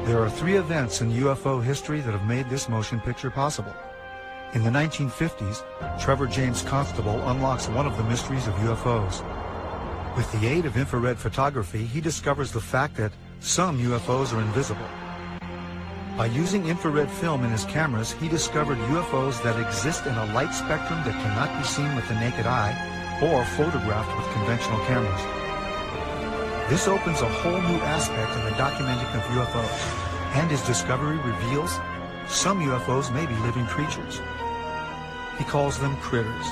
There are three events in UFO history that have made this motion picture possible. In the 1950s, Trevor James Constable unlocks one of the mysteries of UFOs. With the aid of infrared photography, he discovers the fact that some UFOs are invisible. By using infrared film in his cameras, he discovered UFOs that exist in a light spectrum that cannot be seen with the naked eye or photographed with conventional cameras. This opens a whole new aspect in the documenting of UFOs, and his discovery reveals some UFOs may be living creatures. He calls them critters.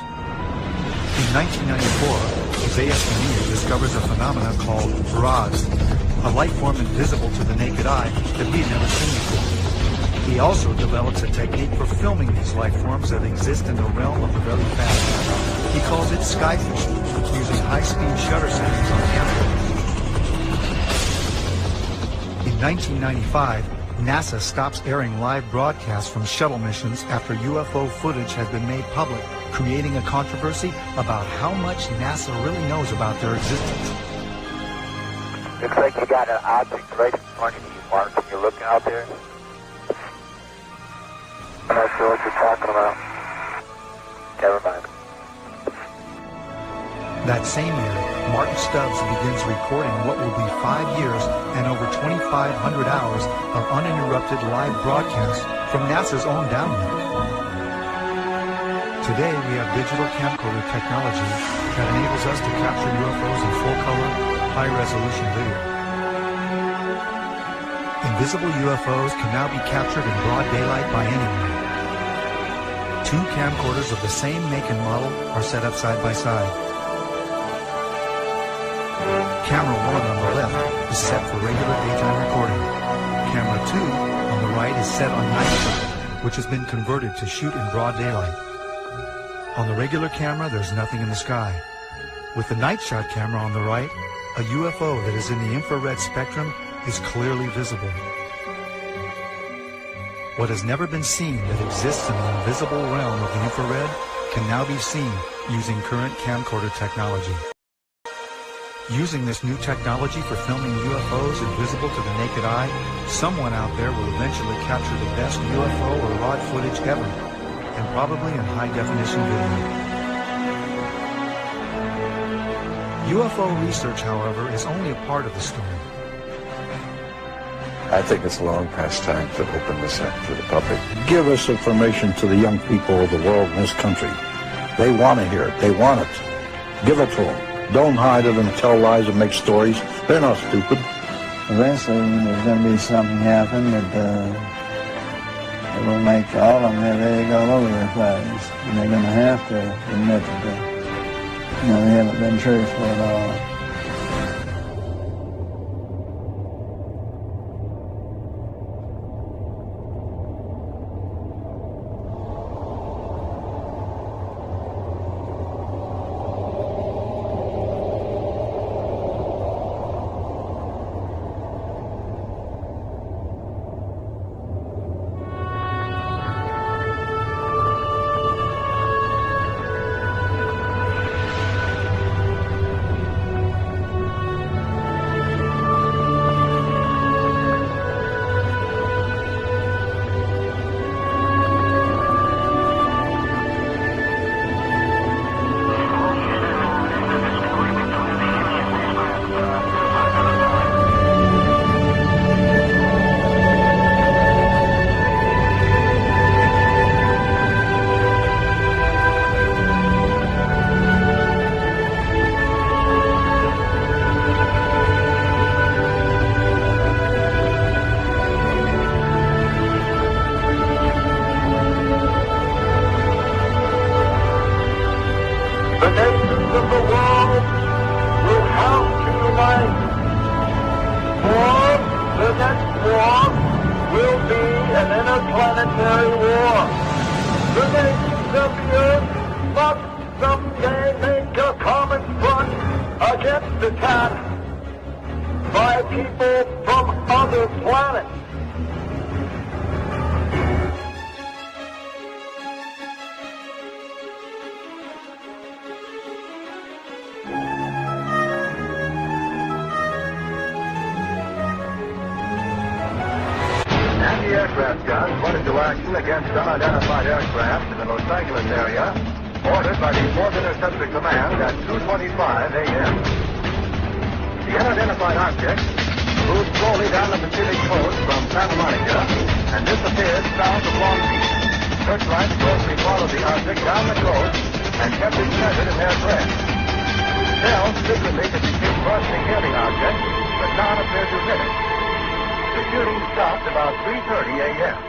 In 1994, Isaiah Shamir discovers a phenomenon called mirage, a life form invisible to the naked eye that we had never seen before. He also develops a technique for filming these life forms that exist in the realm of the very fast. He calls it skyfishing, using high-speed shutter settings on camera. In 1995, NASA stops airing live broadcasts from shuttle missions after UFO footage has been made public, creating a controversy about how much NASA really knows about their existence. Looks like you got an object right in front of you, Mark. You're looking out there. I'm not sure what you're talking about. Never mind. That same year, Martin Stubbs begins recording what will be 5 years and over 2,500 hours of uninterrupted live broadcasts from NASA's own downlink. Today, we have digital camcorder technology that enables us to capture UFOs in full-color, high-resolution video. Invisible UFOs can now be captured in broad daylight by anyone. Two camcorders of the same make and model are set up side by side. Camera 1 on the left is set for regular daytime recording. Camera 2 on the right is set on night shot, which has been converted to shoot in broad daylight. On the regular camera, there's nothing in the sky. With the night shot camera on the right, a UFO that is in the infrared spectrum is clearly visible. What has never been seen that exists in the invisible realm of the infrared can now be seen using current camcorder technology. Using this new technology for filming UFOs invisible to the naked eye, someone out there will eventually capture the best UFO or ROD footage ever, and probably in high-definition video. UFO research, however, is only a part of the story. I think it's long past time to open this up to the public. Give us information to the young people of the world in this country. They want to hear it. They want it. Give it to them. Don't hide it and tell lies and make stories. They're not stupid. Eventually, there's going to be something happen that it will make all of them have egg all over their face. And they're going to have to admit that they haven't been truthful at all. aircraft guns went into action against unidentified aircraft in the Los Angeles area, ordered by the 4th Interceptor Command at 2:25 a.m. The unidentified object moved slowly down the Pacific coast from Santa Monica and disappeared south of Long Beach. Searchlights closely followed the object down the coast and kept it centered in their track. Shells secretly could be seen bursting near the object, but none appeared to hit it. The shooting stopped about 3:30 a.m.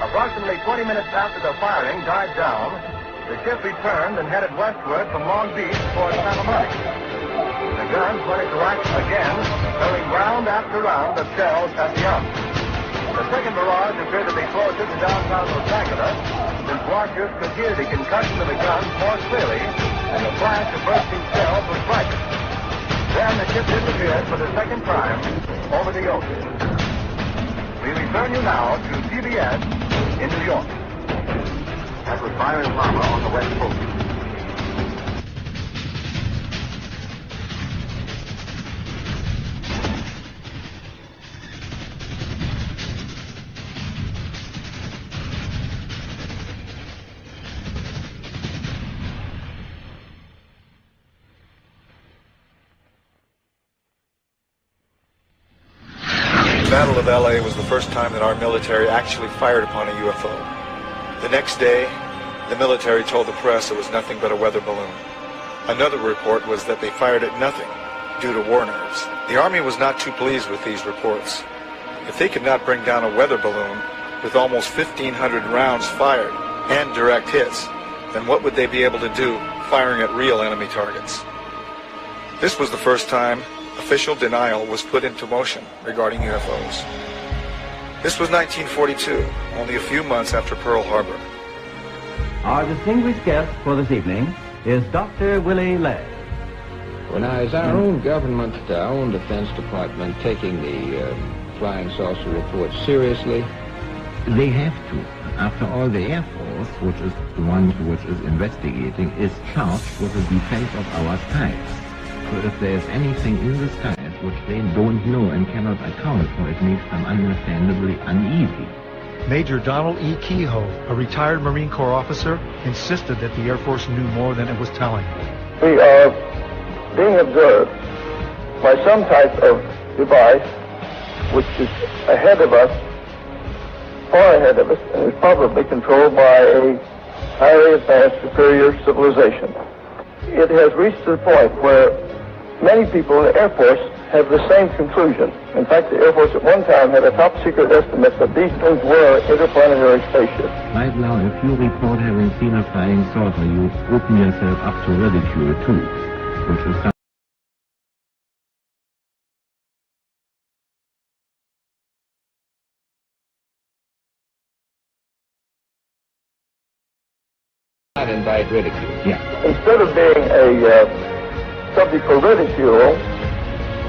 Approximately 20 minutes after the firing died down, the ship returned and headed westward from Long Beach toward Santa Monica. The guns went into action again, hurling round after round of shells at the object. The second barrage appeared to be closer to downtown Los Angeles, since watchers could hear the concussion of the guns more clearly, and the flash of bursting shells was brighter. Then the ship disappeared for the second time over the ocean. We return you now to CBS in New York. That was Byron Palmer on the West Coast. The Battle of L.A. was the first time that our military actually fired upon a UFO. The next day, the military told the press it was nothing but a weather balloon. Another report was that they fired at nothing due to war nerves. The Army was not too pleased with these reports. If they could not bring down a weather balloon with almost 1,500 rounds fired and direct hits, then what would they be able to do firing at real enemy targets? This was the first time official denial was put into motion regarding UFOs. This was 1942, only a few months after Pearl Harbor. Our distinguished guest for this evening is Dr. Willie Lay. Well, now, is our own government, our own Defense Department, taking the flying saucer report seriously? They have to. After all, the Air Force, which is the one which is investigating, is charged with the defense of our skies. So if there's anything in the skies which they don't know and cannot account for, it makes them understandably uneasy. Major Donald E. Kehoe, a retired Marine Corps officer, insisted that the Air Force knew more than it was telling. We are being observed by some type of device which is ahead of us, far ahead of us, and is probably controlled by a highly advanced superior civilization. It has reached the point where many people in the Air Force have the same conclusion. In fact, the Air Force at one time had a top-secret estimate that these things were interplanetary spaceships. Right now, if you report having seen a flying saucer, you open yourself up to ridicule too, which is something. Not invite ridicule. Yeah. Instead of being a subject for ridicule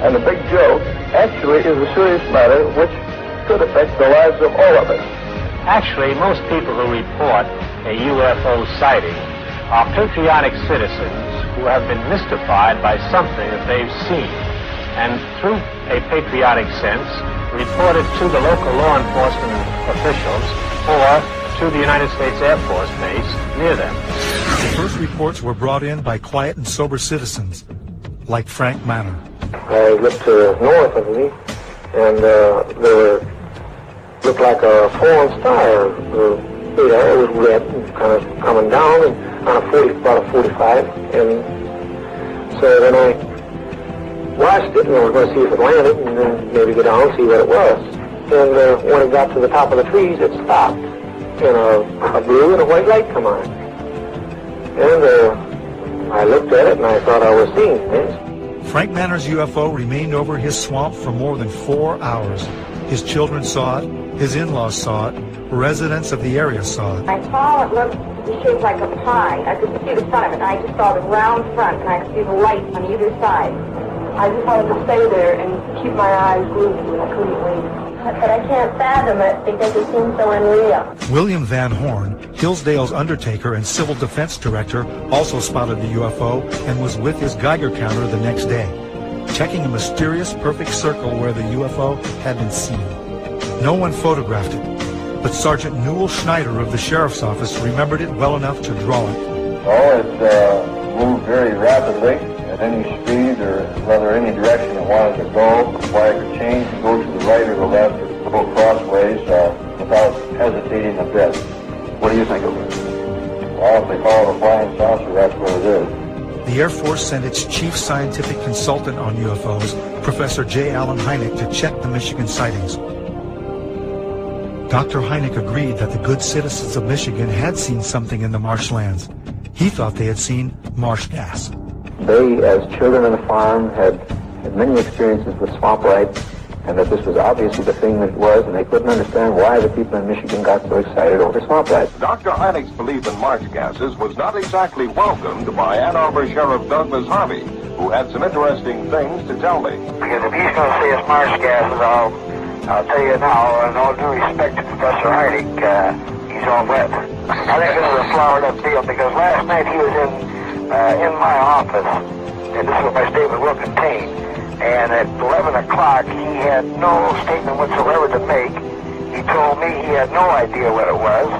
and a big joke, actually is a serious matter which could affect the lives of all of us. Actually, most people who report a UFO sighting are patriotic citizens who have been mystified by something that they've seen, and through a patriotic sense, report it to the local law enforcement officials or to the United States Air Force base near them. The first reports were brought in by quiet and sober citizens, like Frank Manor. I looked to the north of me, and there looked like a fallen star. It was red and kind of coming down and on about a 45. And so then I watched it, and I was going to see if it landed, and then maybe go down and see what it was. And when it got to the top of the trees, it stopped, and a blue and a white light come on. And I looked at it, and I thought I was seeing things. Frank Manor's UFO remained over his swamp for more than 4 hours. His children saw it, his in-laws saw it, residents of the area saw it. I saw it looked shaped like a pie. I could see the front of it, and I just saw the round front, and I could see the light on either side. I just wanted to stay there and keep my eyes glued to it. I couldn't leave. But I can't fathom it because it seems so unreal. William Van Horn, Hillsdale's undertaker and civil defense director, also spotted the UFO and was with his Geiger counter the next day, checking a mysterious perfect circle where the UFO had been seen. No one photographed it, but Sergeant Newell Schneider of the Sheriff's Office remembered it well enough to draw it. Oh, it moved very rapidly at any speed or rather any direction it wanted to go. The flag could change and go to the right or the left or go crossways without hesitating a bit. What do you think of it? Well, if they call it a flying saucer, that's what it is. The Air Force sent its chief scientific consultant on UFOs, Professor J. Allen Hynek, to check the Michigan sightings. Dr. Hynek agreed that the good citizens of Michigan had seen something in the marshlands. He thought they had seen marsh gas. They, as children on a farm, had many experiences with swamp life, and that this was obviously the thing that it was, and they couldn't understand why the people in Michigan got so excited over swamp life. Dr. Hynek's belief in marsh gases was not exactly welcomed by Ann Arbor Sheriff Douglas Harvey, who had some interesting things to tell me. Because if he's going to say it's marsh gases, I'll tell you now, in all due respect to Professor Hynek, he's all wet. I think this is a flowered up deal, because last night he was in my office, and this is what my statement will contain. And at 11 o'clock, he had no statement whatsoever to make. He told me he had no idea what it was,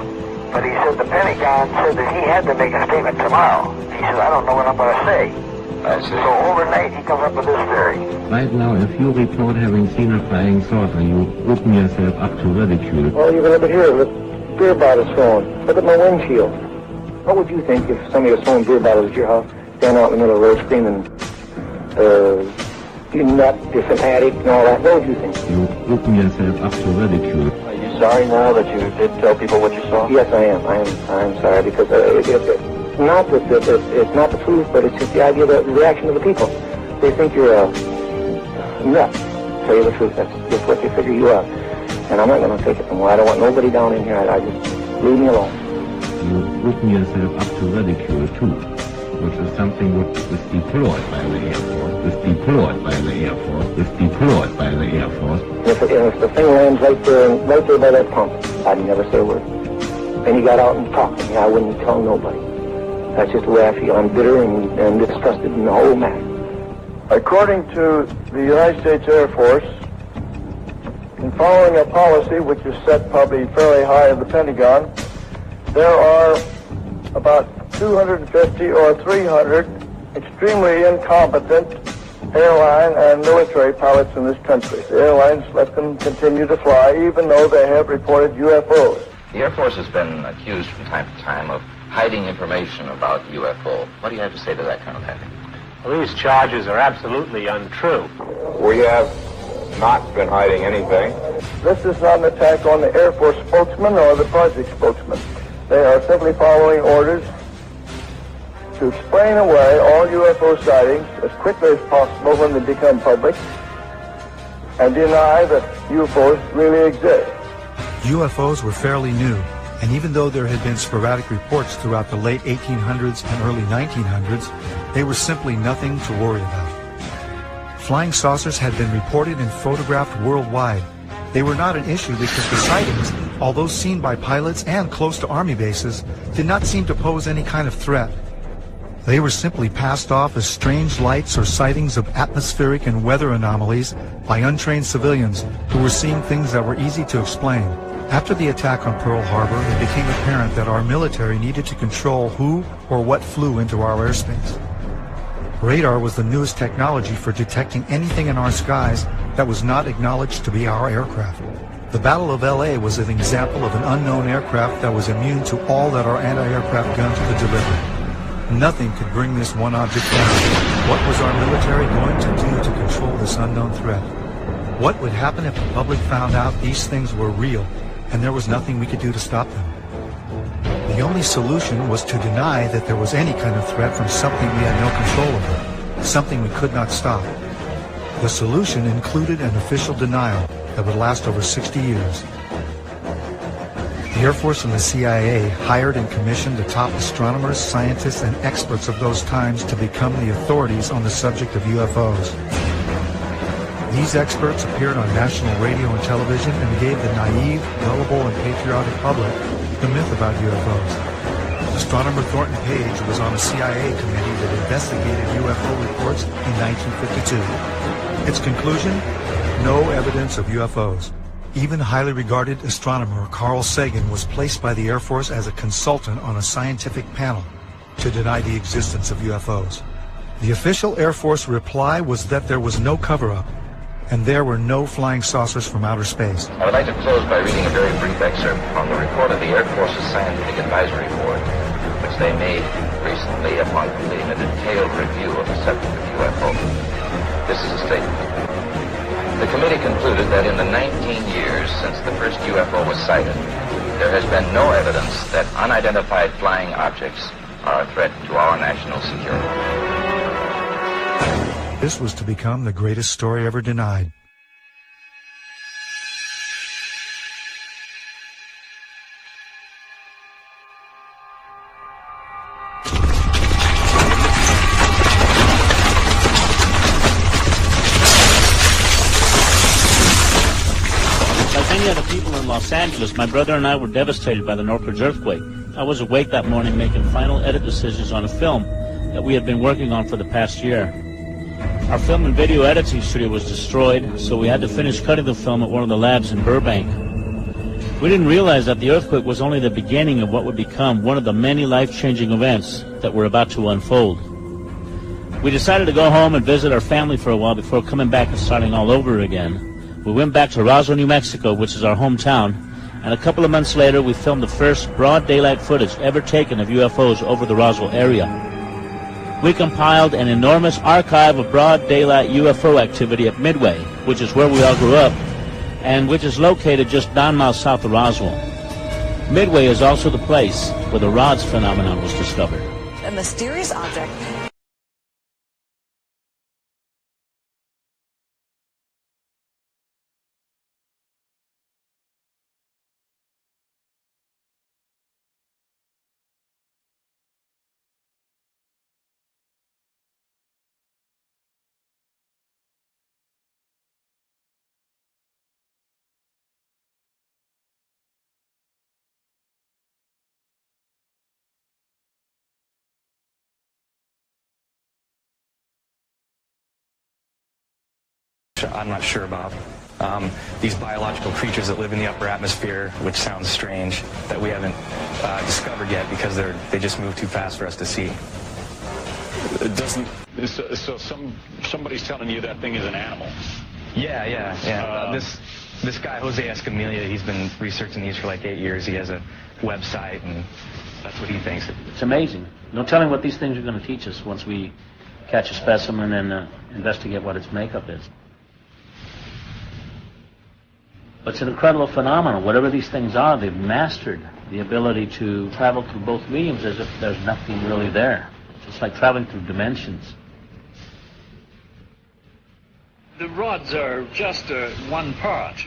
but he said the Pentagon said that he had to make a statement tomorrow. He said, I don't know what I'm going to say. So overnight, he comes up with this theory. Right now, if you report having seen a flying saucer, you open yourself up to ridicule. Well, you can look at here, look, beer bottles thrown. Look at my windshield. What would you think if somebody was throwing beer bottles at your house, standing out in the middle of the road screaming, you nut, you're fanatic, and all that? What would you think? You open yourself up to ridicule. Are you sorry now that you did tell people what you saw? Yes, I am. I'm sorry, because it's not it's not the truth, but it's just the idea, the reaction of the people. They think you're a nut. Tell you the truth, that's just what they figure you are. And I'm not going to take it no more. I don't want nobody down in here. I just leave me alone. You open yourself up to ridicule too, which is something which is deplored by the Air Force, is deplored by the Air Force, is deplored by the Air Force. If the thing lands right there by that pump, I'd never say a word. Then he got out and talked to me. I wouldn't tell nobody. That's just the way I feel. I'm bitter and distrusted in the whole matter. According to the United States Air Force, in following a policy which is set probably fairly high in the Pentagon, there are about 250 or 300 extremely incompetent airline and military pilots in this country. The airlines let them continue to fly even though they have reported UFOs. The Air Force has been accused from time to time of hiding information about UFO. What do you have to say to that, Colonel Henry? Well, these charges are absolutely untrue. We have not been hiding anything. This is not an attack on the Air Force spokesman or the project spokesman. They are simply following orders to explain away all UFO sightings as quickly as possible when they become public and deny that UFOs really exist. UFOs were fairly new, and even though there had been sporadic reports throughout the late 1800s and early 1900s, they were simply nothing to worry about. Flying saucers had been reported and photographed worldwide. They were not an issue because the sightings, although seen by pilots and close to Army bases, did not seem to pose any kind of threat. They were simply passed off as strange lights or sightings of atmospheric and weather anomalies by untrained civilians who were seeing things that were easy to explain. After the attack on Pearl Harbor, it became apparent that our military needed to control who or what flew into our airspace. Radar was the newest technology for detecting anything in our skies that was not acknowledged to be our aircraft. The Battle of LA was an example of an unknown aircraft that was immune to all that our anti-aircraft guns could deliver. Nothing could bring this one object down. What was our military going to do to control this unknown threat? What would happen if the public found out these things were real and there was nothing we could do to stop them? The only solution was to deny that there was any kind of threat from something we had no control over, something we could not stop. The solution included an official denial that would last over 60 years. The Air Force and the CIA hired and commissioned the top astronomers, scientists, and experts of those times to become the authorities on the subject of UFOs. These experts appeared on national radio and television and gave the naive, gullible, and patriotic public the myth about UFOs. Astronomer Thornton Page was on a CIA committee that investigated UFO reports in 1952. Its conclusion? No evidence of UFOs. Even highly regarded astronomer Carl Sagan was placed by the Air Force as a consultant on a scientific panel to deny the existence of UFOs. The official Air Force reply was that there was no cover-up, and there were no flying saucers from outer space. I would like to close by reading a very brief excerpt from the report of the Air Force's Scientific Advisory Board, which they made recently upon completing a detailed review of the subject of UFO. This is a statement. The committee concluded that in the 19 years since the first UFO was sighted, there has been no evidence that unidentified flying objects are a threat to our national security. This was to become the greatest story ever denied. Los Angeles, my brother and I were devastated by the Northridge earthquake. I was awake that morning making final edit decisions on a film that we had been working on for the past year. Our film and video editing studio was destroyed, so we had to finish cutting the film at one of the labs in Burbank. We didn't realize that the earthquake was only the beginning of what would become one of the many life-changing events that were about to unfold. We decided to go home and visit our family for a while before coming back and starting all over again. We went back to Roswell, New Mexico, which is our hometown, and a couple of months later we filmed the first broad daylight footage ever taken of UFOs over the Roswell area. We compiled an enormous archive of broad daylight UFO activity at Midway, which is where we all grew up, and which is located just 9 miles south of Roswell. Midway is also the place where the rods phenomenon was discovered. A mysterious object. I'm not sure about. These biological creatures that live in the upper atmosphere, which sounds strange, that we haven't discovered yet because they just move too fast for us to see. It doesn't. So somebody's telling you that thing is an animal. Yeah. This guy Jose Escamilla, he's been researching these for like 8 years. He has a website, and that's what he thinks. It's amazing. No telling what these things are going to teach us once we catch a specimen and investigate what its makeup is. But it's an incredible phenomenon. Whatever these things are, they've mastered the ability to travel through both mediums as if there's nothing really there. It's like traveling through dimensions. The rods are just one part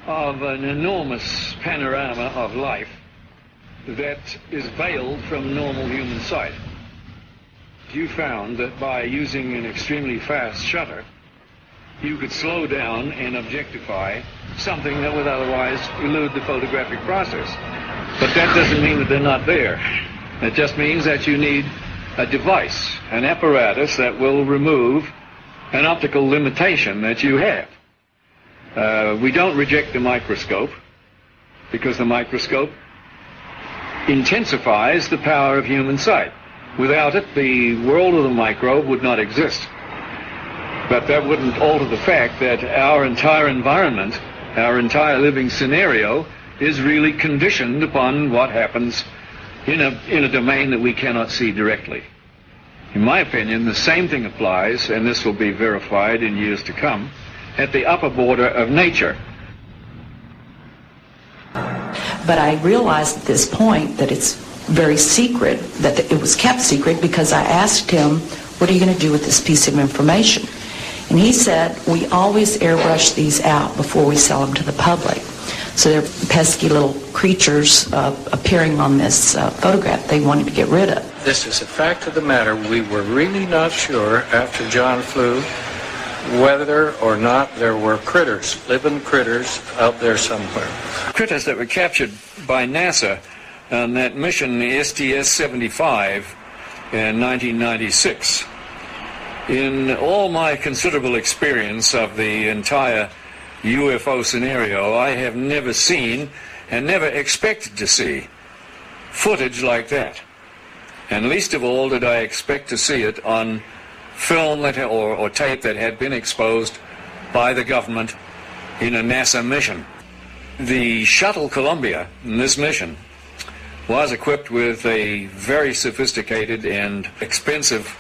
of an enormous panorama of life that is veiled from normal human sight. You found that by using an extremely fast shutter, you could slow down and objectify something that would otherwise elude the photographic process. But that doesn't mean that they're not there. It just means that you need a device, an apparatus that will remove an optical limitation that you have. We don't reject the microscope because the microscope intensifies the power of human sight. Without it, the world of the microbe would not exist. But that wouldn't alter the fact that our entire environment, our entire living scenario, is really conditioned upon what happens in a domain that we cannot see directly. In my opinion, the same thing applies, and this will be verified in years to come, at the upper border of nature. But I realized at this point that it's very secret, that it was kept secret, because I asked him, what are you going to do with this piece of information? And he said, we always airbrush these out before we sell them to the public. So they're pesky little creatures appearing on this photograph they wanted to get rid of. This is a fact of the matter. We were really not sure after John flew whether or not there were critters, living critters out there somewhere. Critters that were captured by NASA on that mission, the STS-75, in 1996. In all my considerable experience of the entire UFO scenario, I have never seen and never expected to see footage like that. And least of all did I expect to see it on film that, or tape that had been exposed by the government in a NASA mission. The shuttle Columbia in this mission was equipped with a very sophisticated and expensive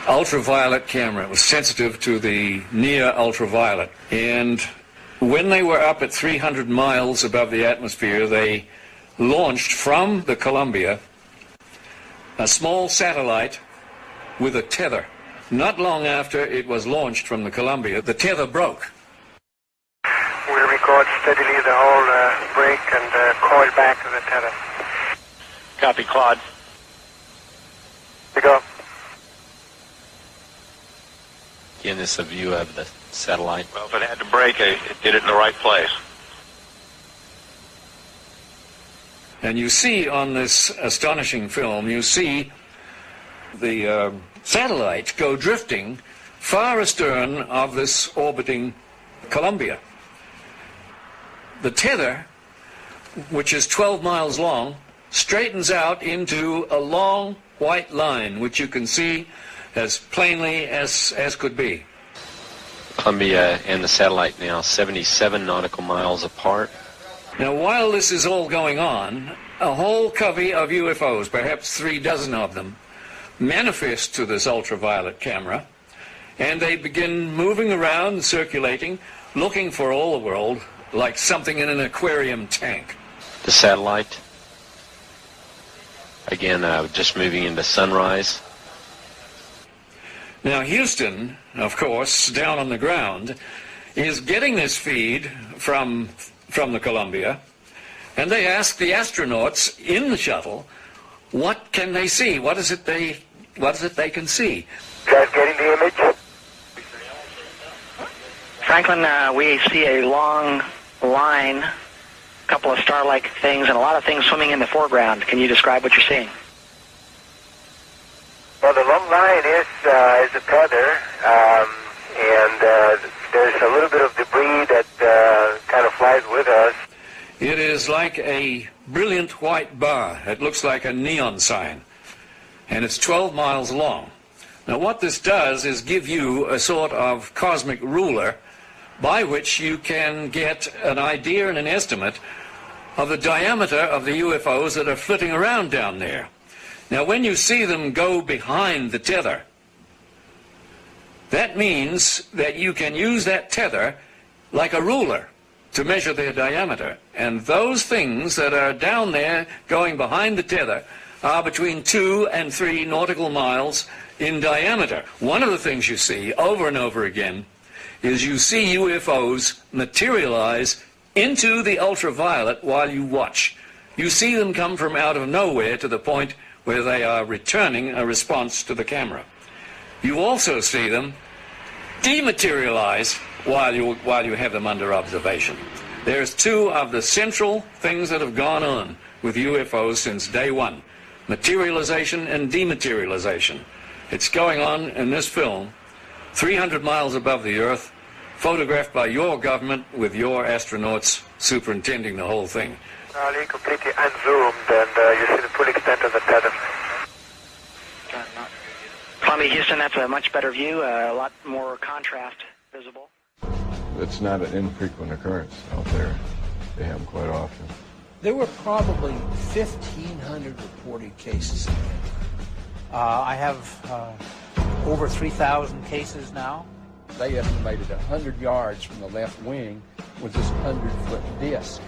ultraviolet camera. It was sensitive to the near ultraviolet. And when they were up at 300 miles above the atmosphere, they launched from the Columbia a small satellite with a tether. Not long after it was launched from the Columbia, the tether broke. We'll record steadily the whole break and coil back to the tether. Copy, Claude. We go. Again, this is a view of the satellite. Well, if it had to break, it did it in the right place. And you see on this astonishing film, you see the satellite go drifting far astern of this orbiting Columbia. The tether, which is 12 miles long, straightens out into a long white line, which you can see as plainly as could be. Columbia and the satellite now 77 nautical miles apart. Now, while this is all going on, a whole covey of UFOs, perhaps 36 of them, manifest to this ultraviolet camera, and they begin moving around, circulating, looking for all the world like something in an aquarium tank. The satellite, again, just moving into sunrise. Now, Houston, of course, down on the ground, is getting this feed from the Columbia, and they ask the astronauts in the shuttle, what can they see? What is it they can see? You guys getting the image? Franklin, we see a long line, a couple of star-like things, and a lot of things swimming in the foreground. Can you describe what you're seeing? Well, the long line is a tether, and there's a little bit of debris that kind of flies with us. It is like a brilliant white bar. It looks like a neon sign, and it's 12 miles long. Now, what this does is give you a sort of cosmic ruler by which you can get an idea and an estimate of the diameter of the UFOs that are flitting around down there. Now, when you see them go behind the tether, that means that you can use that tether like a ruler to measure their diameter. And those things that are down there going behind the tether are between 2 and 3 nautical miles in diameter. One of the things you see over and over again is you see UFOs materialize into the ultraviolet while you watch. You see them come from out of nowhere to the point where they are returning a response to the camera. You also see them dematerialize while you have them under observation. There's 2 of the central things that have gone on with UFOs since day one: materialization and dematerialization. It's going on in this film, 300 miles above the Earth, photographed by your government with your astronauts superintending the whole thing. Completely unzoomed, and you see the full extent of the tether. Columbia, Houston, that's a much better view, a lot more contrast visible. It's not an infrequent occurrence out there. They have them quite often. There were probably 1,500 reported cases. I have over 3,000 cases now. They estimated 100 yards from the left wing was this 100-foot disc.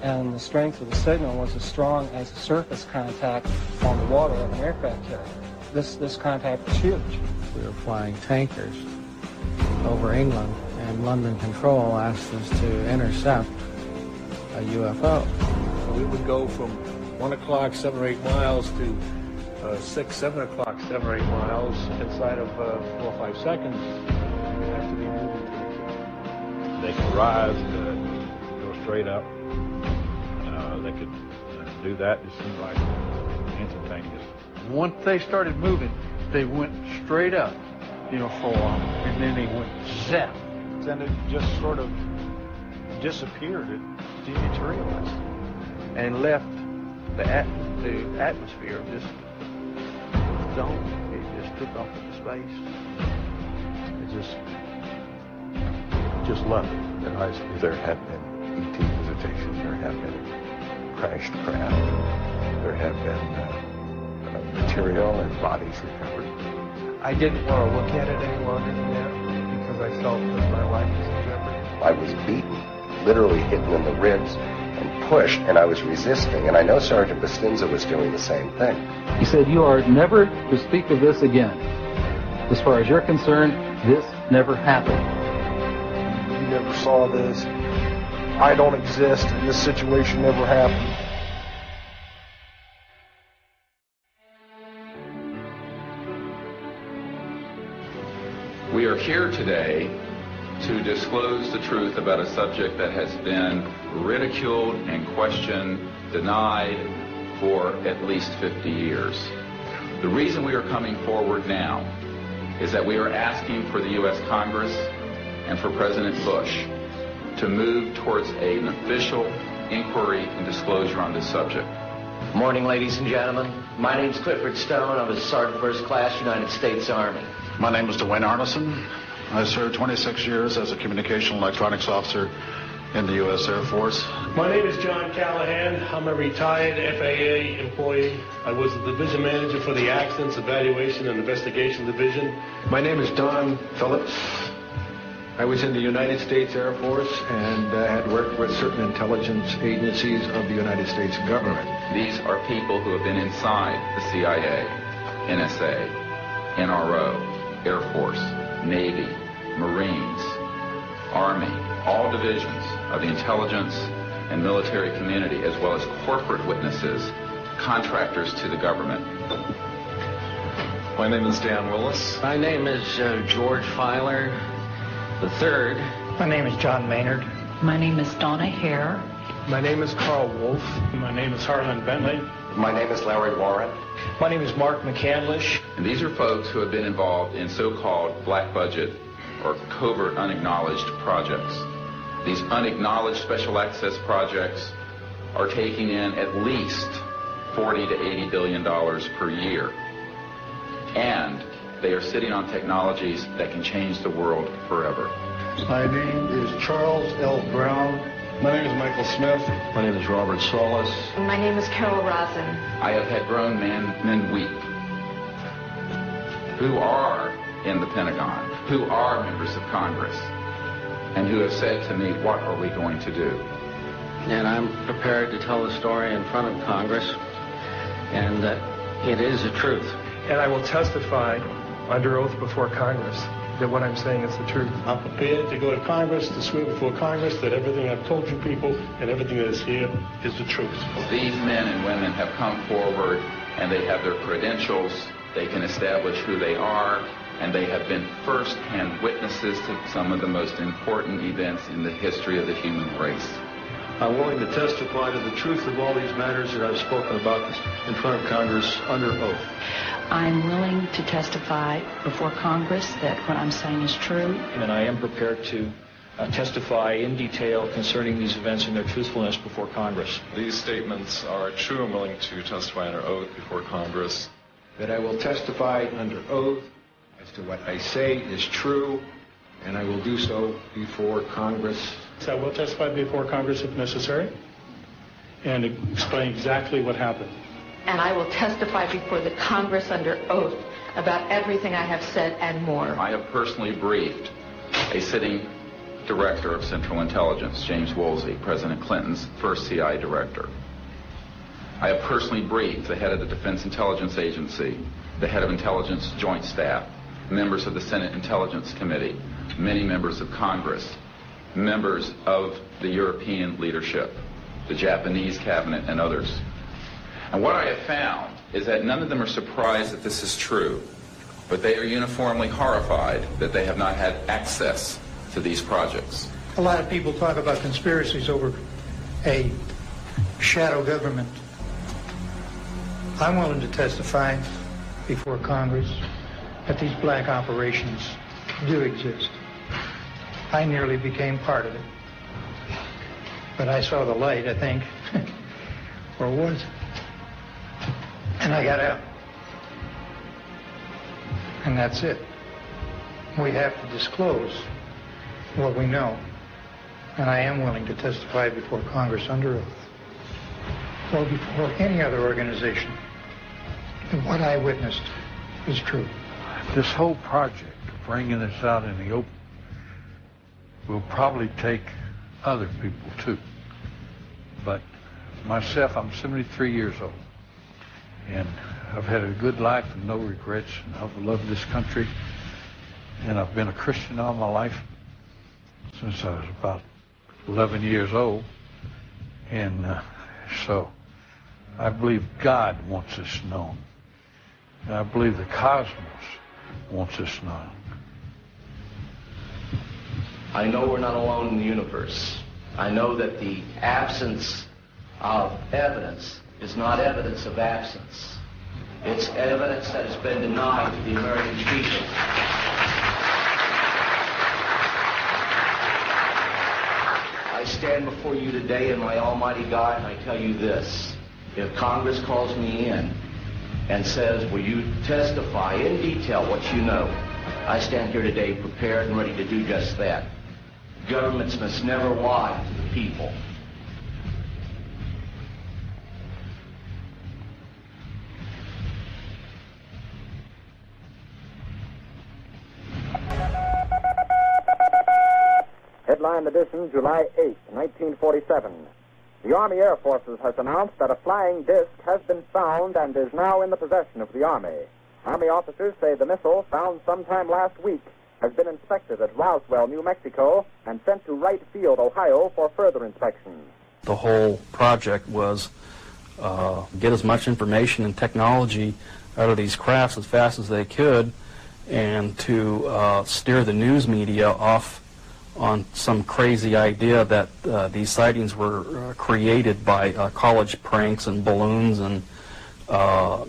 And the strength of the signal was as strong as the surface contact on the water of an aircraft carrier. This contact was huge. We were flying tankers over England, and London Control asked us to intercept a UFO. We would go from 1 o'clock, 7 or 8 miles to 6, 7 o'clock, 7 or 8 miles inside of 4 or 5 seconds. We have to be moving. They can rise, go straight up. They could do that. It seemed like instantaneous. Once they started moving, they went straight up, for a while, and then they went zap. And it just sort of disappeared, it dematerialized, and left the atmosphere just zone. It just took off into space. It just left. And there have been ET visitation. There have been crashed craft. There have been material and bodies recovered. I didn't want to look at it any longer than that because I felt that my life was in jeopardy. I was beaten, literally hidden in the ribs and pushed, and I was resisting. And I know Sergeant Bustinza was doing the same thing. He said, "You are never to speak of this again. As far as you're concerned, this never happened." You never saw this. I don't exist, and this situation never happened. We are here today to disclose the truth about a subject that has been ridiculed and questioned, denied for at least 50 years. The reason we are coming forward now is that we are asking for the U.S. Congress and for President Bush to move towards an official inquiry and disclosure on this subject. Morning, ladies and gentlemen. My name's Clifford Stone. I was Sergeant First Class, United States Army. My name is Dwayne Arneson. I served 26 years as a communication electronics officer in the U.S. Air Force. My name is John Callahan. I'm a retired FAA employee. I was the division manager for the Accidents Evaluation and Investigation Division. My name is Don Phillips. I was in the United States Air Force and had worked with certain intelligence agencies of the United States government. These are people who have been inside the CIA, NSA, NRO, Air Force, Navy, Marines, Army, all divisions of the intelligence and military community, as well as corporate witnesses, contractors to the government. My name is Dan Willis. My name is George Filer III. My name is John Maynard. My name is Donna Hare. My name is Carl Wolf. My name is Harlan Bentley. My name is Larry Warren. My name is Mark McCandlish. And these are folks who have been involved in so-called black budget or covert unacknowledged projects. These unacknowledged special access projects are taking in at least $40 to $80 billion per year. And they are sitting on technologies that can change the world forever. My name is Charles L. Brown. My name is Michael Smith. My name is Robert Solis. My name is Carol Rosen. I have had grown men weep who are in the Pentagon, who are members of Congress, and who have said to me, what are we going to do? And I'm prepared to tell the story in front of Congress, and that it is the truth. And I will testify under oath before Congress that what I'm saying is the truth. I'm prepared to go to Congress, to swear before Congress that everything I've told you people and everything that is here is the truth. These men and women have come forward and they have their credentials, they can establish who they are, and they have been first-hand witnesses to some of the most important events in the history of the human race. I'm willing to testify to the truth of all these matters that I've spoken about in front of Congress under oath. I'm willing to testify before Congress that what I'm saying is true. And I am prepared to testify in detail concerning these events and their truthfulness before Congress. These statements are true. I'm willing to testify under oath before Congress. That I will testify under oath as to what I say is true, and I will do so before Congress. So I will testify before Congress if necessary and explain exactly what happened. And I will testify before the Congress under oath about everything I have said and more. I have personally briefed a sitting director of Central Intelligence, James Woolsey, President Clinton's first CI director. I have personally briefed the head of the Defense Intelligence Agency, the head of Intelligence Joint Staff, members of the Senate Intelligence Committee, many members of Congress, members of the European leadership, the Japanese cabinet, and others. And what I have found is that none of them are surprised that this is true, but they are uniformly horrified that they have not had access to these projects. A lot of people talk about conspiracies over a shadow government. I'm willing to testify before Congress that these black operations do exist. I nearly became part of it. But I saw the light, I think, or was, and I got out. And that's it. We have to disclose what we know. And I am willing to testify before Congress under oath, or before any other organization, that what I witnessed is true. This whole project of bringing this out in the open will probably take other people too. But myself, I'm 73 years old, and I've had a good life and no regrets, and I've loved this country, and I've been a Christian all my life since I was about 11 years old, and so I believe God wants this known, and I believe the cosmos wants this known. I know we're not alone in the universe. I know that the absence of evidence is not evidence of absence. It's evidence that has been denied to the American people. I stand before you today in my almighty God, and I tell you this. If Congress calls me in and says, will you testify in detail what you know, I stand here today prepared and ready to do just that. Governments must never lie to the people. Headline edition, July 8, 1947. The Army Air Forces has announced that a flying disc has been found and is now in the possession of the Army. Army officers say the missile, found sometime last week, has been inspected at Roswell, New Mexico, and sent to Wright Field, Ohio, for further inspection. The whole project was get as much information and technology out of these crafts as fast as they could, and to steer the news media off on some crazy idea that these sightings were created by college pranks and balloons and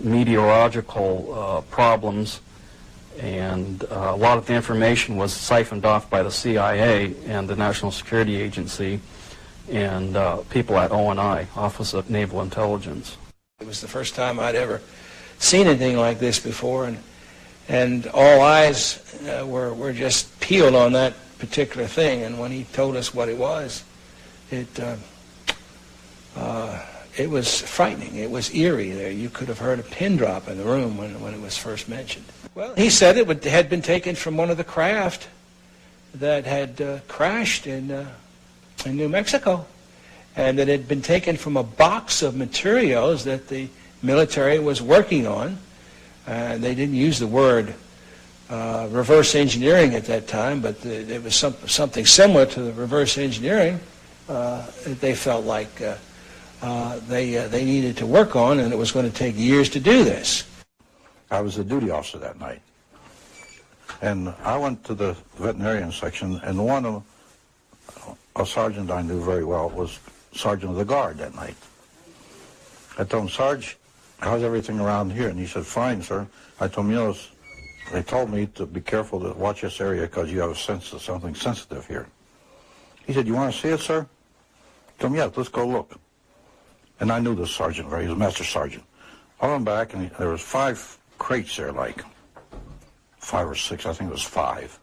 meteorological problems. And a lot of the information was siphoned off by the CIA and the National Security Agency and people at ONI, Office of Naval Intelligence. It was the first time I'd ever seen anything like this before, and all eyes were just peeled on that particular thing. And when he told us what it was, it was frightening. It was eerie there. You could have heard a pin drop in the room when it was first mentioned. Well, he said it had been taken from one of the craft that had crashed in New Mexico, and that it had been taken from a box of materials that the military was working on. They didn't use the word reverse engineering at that time, but it was something similar to the reverse engineering that they felt like they needed to work on, and it was going to take years to do this. I was a duty officer that night, and I went to the veterinarian section, and one of a sergeant I knew very well was sergeant of the guard that night. I told him, Sarge, how's everything around here? And he said, fine, sir. I told him, you know, they told me to be careful to watch this area because you have a sense of something sensitive here. He said, you want to see it, sir? I told him, yeah, let's go look. And I knew this sergeant very, he was a master sergeant. I went back, and there was 5 crates there, like 5 or 6, I think it was 5.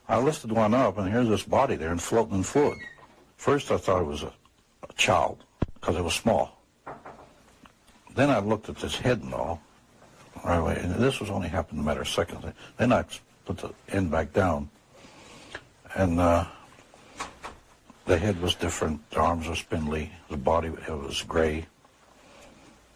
I lifted one up, and here's this body there and floating in fluid. First I thought it was a child because it was small. Then I looked at this head and all, right away, and this was only happened in a matter of seconds. Then I put the end back down, and the head was different, the arms were spindly, the body, it was gray.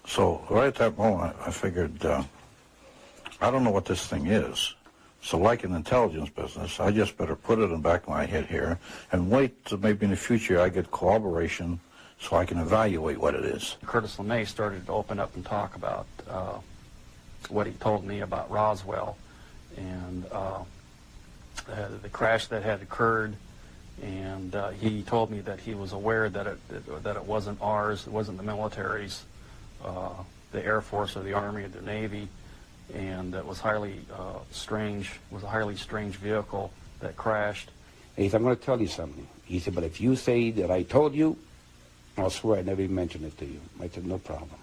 So right at that moment, I figured, I don't know what this thing is. So like in intelligence business, I just better put it in the back of my head here and wait till maybe in the future I get corroboration so I can evaluate what it is. Curtis LeMay started to open up and talk about what he told me about Roswell and the crash that had occurred, and he told me that he was aware that it wasn't ours, it wasn't the military's, the Air Force or the Army or the Navy, and it was highly strange. Was a highly strange vehicle that crashed. He said, I'm going to tell you something. He said, but if you say that I told you, I'll swear I never even mentioned it to you. I said, no problem.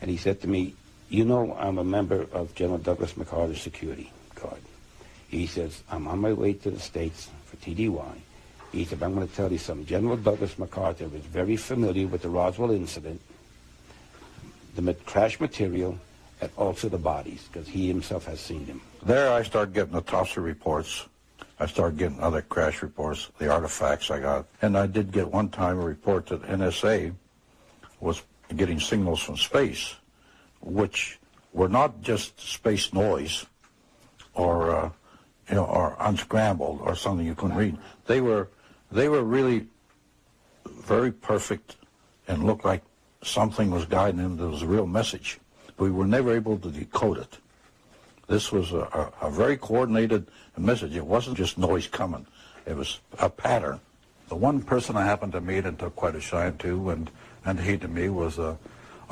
And he said to me, you know, I'm a member of General Douglas MacArthur's security guard. He says, I'm on my way to the States for TDY. He said, I'm going to tell you something. General Douglas MacArthur was very familiar with the Roswell incident, the crash material, and also the bodies, because he himself has seen them. There I started getting autopsy reports. I started getting other crash reports, the artifacts I got. And I did get one time a report that NSA was getting signals from space, which were not just space noise or, or unscrambled or something you couldn't read. They were really very perfect and looked like something was guiding them. There was a real message. We were never able to decode it. This was a very coordinated message. It wasn't just noise coming. It was a pattern. The one person I happened to meet and took quite a shine to, and he to me, was a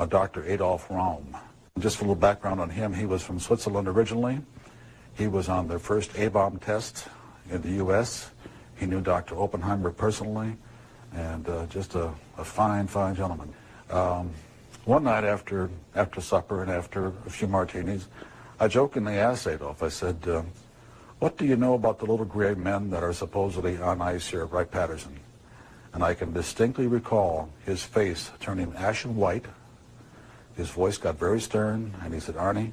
Dr. Adolf Raum. Just a little background on him, he was from Switzerland originally. He was on their first A-bomb test in the U.S. He knew Dr. Oppenheimer personally, and just a fine, fine gentleman. One night after supper and after a few martinis, I jokingly asked Adolf, I said, what do you know about the little gray men that are supposedly on ice here at Wright-Patterson? And I can distinctly recall his face turning ashen white. His voice got very stern, and he said, Arnie,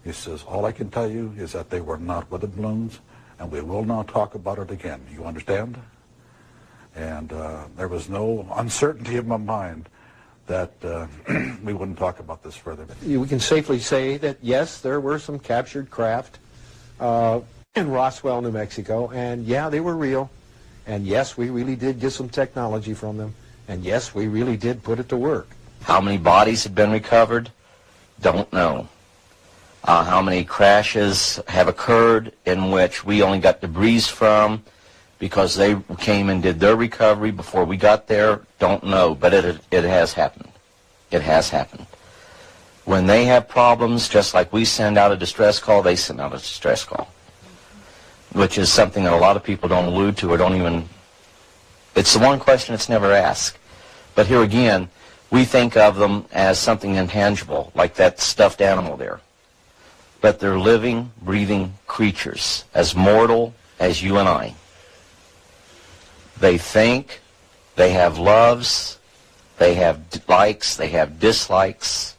he says, all I can tell you is that they were not weather balloons, and we will not talk about it again. You understand? And there was no uncertainty in my mind that we wouldn't talk about this further. We can safely say that, yes, there were some captured craft in Roswell, New Mexico, and yeah, they were real. And yes, we really did get some technology from them. And yes, we really did put it to work. How many bodies have been recovered? Don't know. How many crashes have occurred in which we only got debris from because they came and did their recovery before we got there? Don't know, but it has happened. It has happened. When they have problems, just like we send out a distress call, they send out a distress call, which is something that a lot of people don't allude to or don't even... It's the one question that's never asked. But here again, we think of them as something intangible, like that stuffed animal there. But they're living, breathing creatures, as mortal as you and I. They think, they have loves, they have likes, they have dislikes,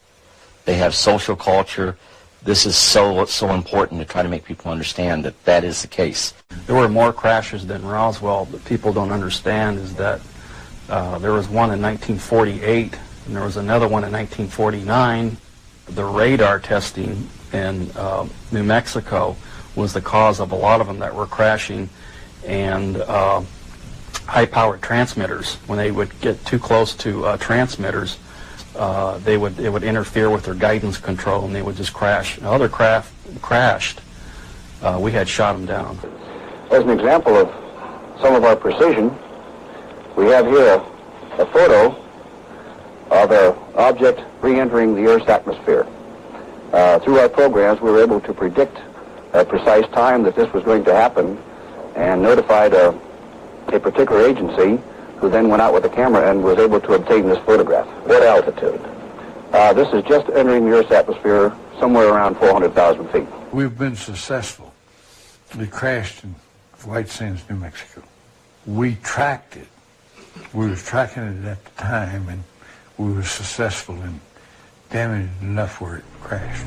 they have social culture. This is so important to try to make people understand that that is the case. There were more crashes than Roswell, but people don't understand is that there was one in 1948, and there was another one in 1949. The radar testing in New Mexico was the cause of a lot of them that were crashing, and high-powered transmitters, when they would get too close to transmitters, it would interfere with their guidance control, and they would just crash. Other craft crashed. We had shot them down. As an example of some of our precision, we have here a photo of an object re-entering the Earth's atmosphere. Through our programs, we were able to predict a precise time that this was going to happen and notified a particular agency who then went out with a camera and was able to obtain this photograph. What altitude? This is just entering the Earth's atmosphere somewhere around 400,000 feet. We've been successful. We crashed in White Sands, New Mexico. We tracked it. We were tracking it at the time, and we were successful in damaging enough where it crashed.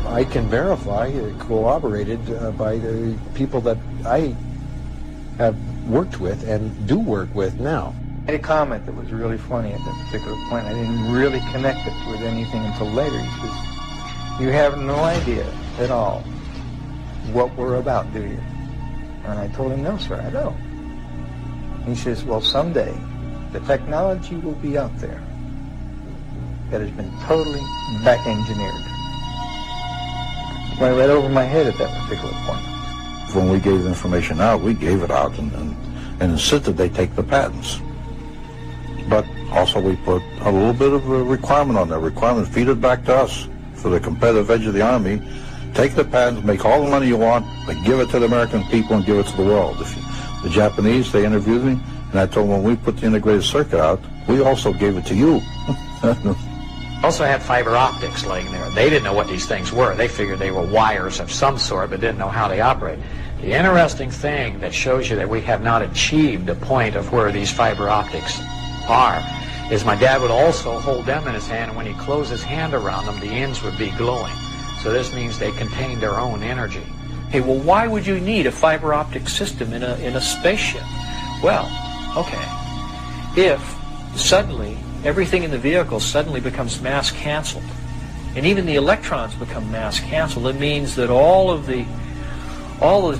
I can verify, corroborated by the people that I have worked with and do work with now. I made a comment that was really funny at that particular point. I didn't really connect it with anything until later. He says, you have no idea at all what we're about, do you? And I told him, no, sir, I don't. He says, well, someday the technology will be out there that has been totally back-engineered. Went right over my head at that particular point. When we gave the information out, we gave it out, and and insisted they take the patents. But also we put a little bit of a requirement on that. Requirement, feed it back to us for the competitive edge of the Army. Take the patents, make all the money you want, but give it to the American people and give it to the world. The Japanese, they interviewed me, and I told them when we put the integrated circuit out, we also gave it to you. Also had fiber optics laying there. They didn't know what these things were. They figured they were wires of some sort, but didn't know how they operate. The interesting thing that shows you that we have not achieved the point of where these fiber optics are is my dad would also hold them in his hand, and when he closed his hand around them, the ends would be glowing. So this means they contain their own energy. Hey, well, why would you need a fiber optic system in a spaceship? Well, okay, if suddenly everything in the vehicle suddenly becomes mass canceled, and even the electrons become mass canceled, it means that all of the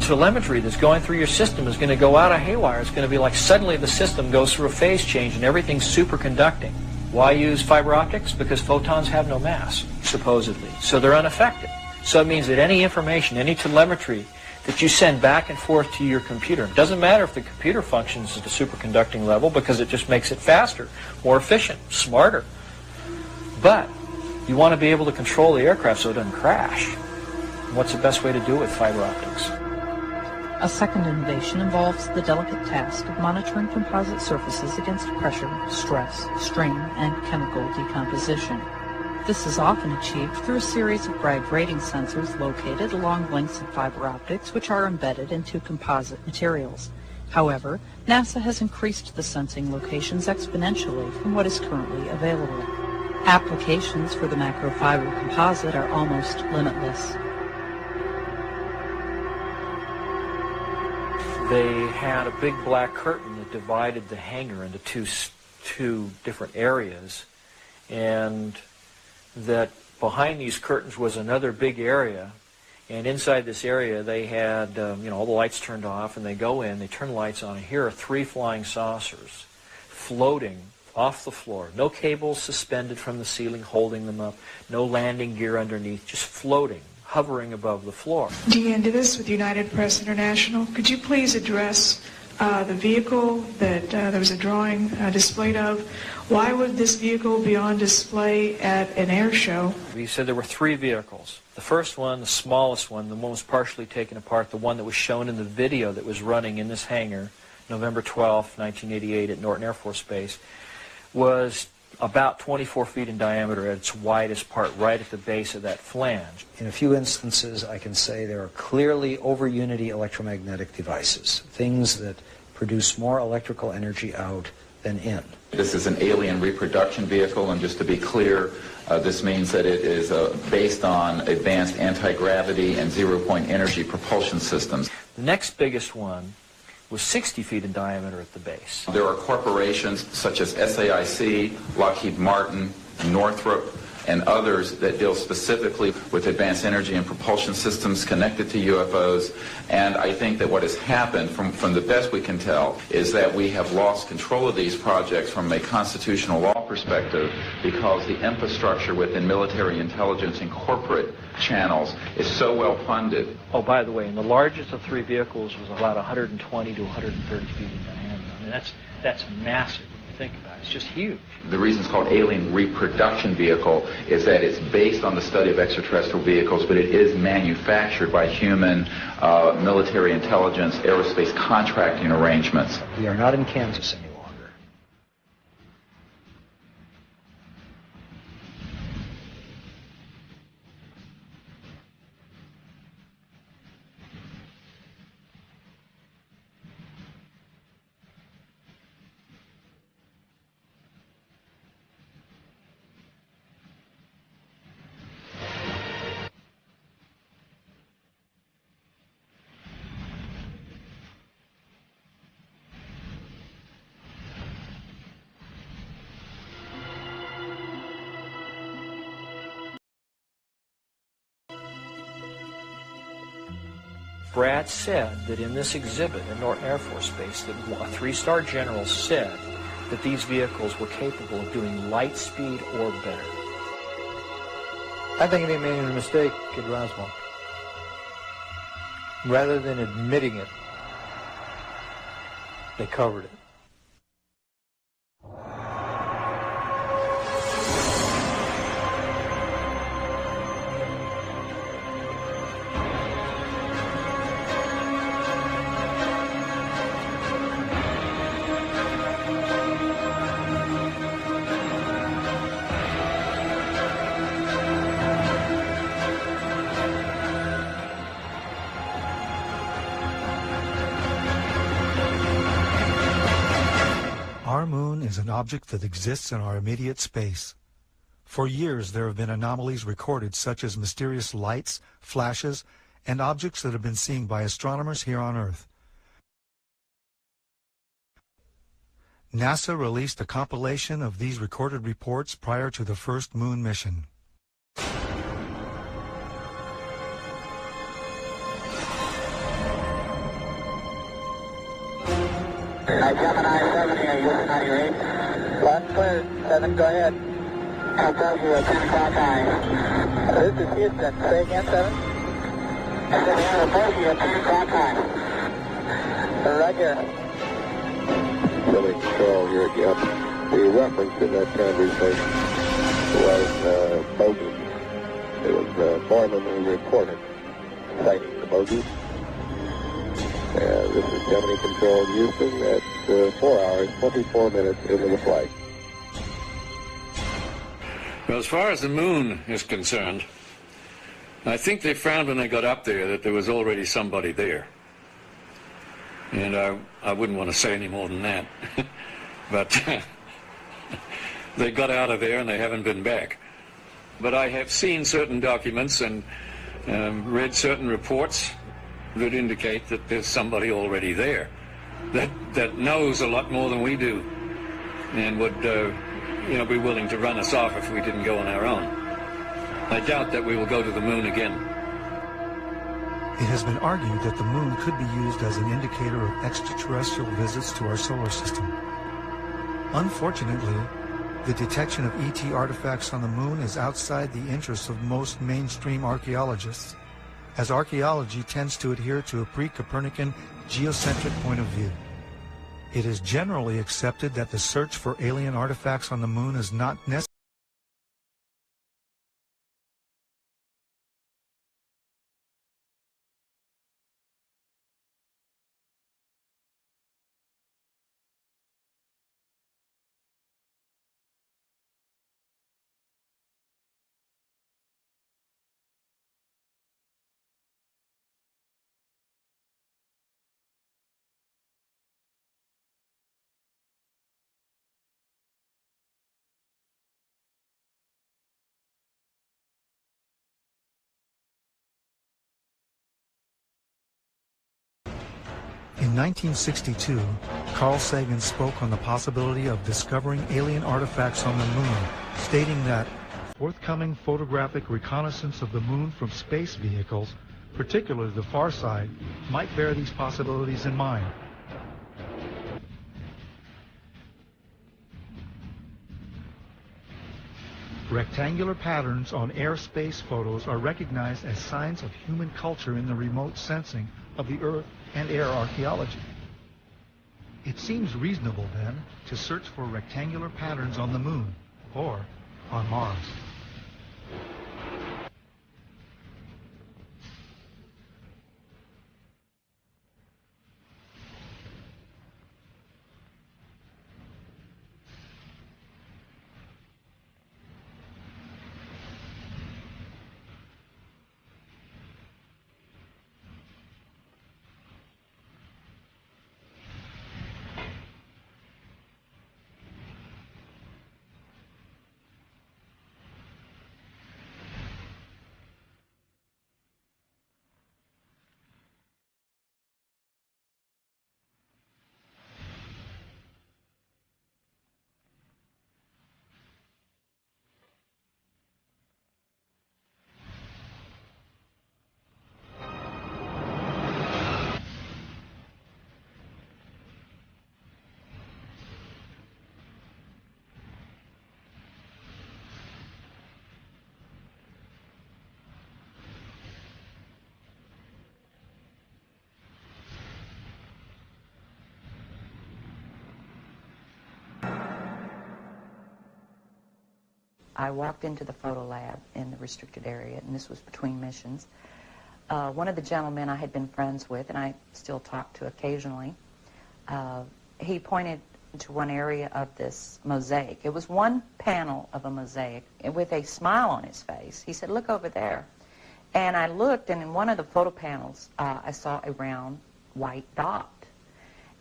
telemetry that's going through your system is going to go out of haywire. It's going to be like suddenly the system goes through a phase change and everything's superconducting. Why use fiber optics? Because photons have no mass, supposedly. So they're unaffected. So it means that any information, any telemetry that you send back and forth to your computer, it doesn't matter if the computer functions at the superconducting level because it just makes it faster, more efficient, smarter. But you want to be able to control the aircraft so it doesn't crash. What's the best way to do it with fiber optics? A second innovation involves the delicate task of monitoring composite surfaces against pressure, stress, strain, and chemical decomposition. This is often achieved through a series of bright rating sensors located along lengths of fiber optics which are embedded into composite materials. However, NASA has increased the sensing locations exponentially from what is currently available. Applications for the macrofiber composite are almost limitless. They had a big black curtain that divided the hangar into two different areas, and that behind these curtains was another big area, and inside this area they had all the lights turned off, and they go in, they turn the lights on, and here are 3 flying saucers floating off the floor. No cables suspended from the ceiling holding them up, no landing gear underneath, just floating, hovering above the floor. Deanne Divis with United Press International. Could you please address the vehicle that there was a drawing displayed of? Why would this vehicle be on display at an air show? We said there were 3 vehicles. The first one, the smallest one, the one was partially taken apart, the one that was shown in the video that was running in this hangar, November 12, 1988 at Norton Air Force Base, was about 24 feet in diameter at its widest part, right at the base of that flange. In a few instances, I can say there are clearly over-unity electromagnetic devices, things that produce more electrical energy out than in. This is an alien reproduction vehicle, and just to be clear, this means that it is based on advanced anti-gravity and zero-point energy propulsion systems. The next biggest one was 60 feet in diameter at the base. There are corporations such as SAIC, Lockheed Martin, Northrop, and others that deal specifically with advanced energy and propulsion systems connected to UFOs. And I think that what has happened, from the best we can tell, is that we have lost control of these projects from a constitutional law perspective because the infrastructure within military intelligence and corporate channels is so well funded. Oh, by the way, and the largest of 3 vehicles was about 120 to 130 feet in diameter. I mean, that's massive. Think about it. It's just huge. The reason it's called alien reproduction vehicle is that it's based on the study of extraterrestrial vehicles, but it is manufactured by human military intelligence, aerospace contracting arrangements. We are not in Kansas anymore. Brad said that in this exhibit at Norton Air Force Base that a 3-star general said that these vehicles were capable of doing light speed or better. I think they made a mistake at Roswell. Rather than admitting it, they covered it. Our moon is an object that exists in our immediate space. For years, there have been anomalies recorded such as mysterious lights, flashes, and objects that have been seen by astronomers here on Earth. NASA released a compilation of these recorded reports prior to the first moon mission. Gemini 7 here, Houston, how do you read? Last clear, 7, go ahead. Contact you at 10 o'clock high. This is Houston, say again, 7? I said, yeah, report you at 10 o'clock high. Right here. Billy Control here again. The reference in that conversation was bogus. It was Foreman who reported citing the bogus. This is Gemini Control Houston at 4 hours, 24 minutes into the flight. Well, as far as the moon is concerned, I think they found when they got up there that there was already somebody there. And I wouldn't want to say any more than that. But they got out of there and they haven't been back. But I have seen certain documents and read certain reports that indicate that there's somebody already there that knows a lot more than we do and would be willing to run us off if we didn't go on our own. I doubt that we will go to the moon again. It has been argued that the moon could be used as an indicator of extraterrestrial visits to our solar system. Unfortunately, the detection of ET artifacts on the moon is outside the interests of most mainstream archaeologists, as archaeology tends to adhere to a pre-Copernican geocentric point of view. It is generally accepted that the search for alien artifacts on the moon is not necessary. In 1962, Carl Sagan spoke on the possibility of discovering alien artifacts on the moon, stating that forthcoming photographic reconnaissance of the moon from space vehicles, particularly the far side, might bear these possibilities in mind. Rectangular patterns on airspace photos are recognized as signs of human culture in the remote sensing of the Earth and air archaeology. It seems reasonable, then, to search for rectangular patterns on the moon or on Mars. I walked into the photo lab in the restricted area, and this was between missions. One of the gentlemen I had been friends with, and I still talk to occasionally, he pointed to one area of this mosaic. It was one panel of a mosaic with a smile on his face. He said, "Look over there." And I looked, and in one of the photo panels, I saw a round white dot.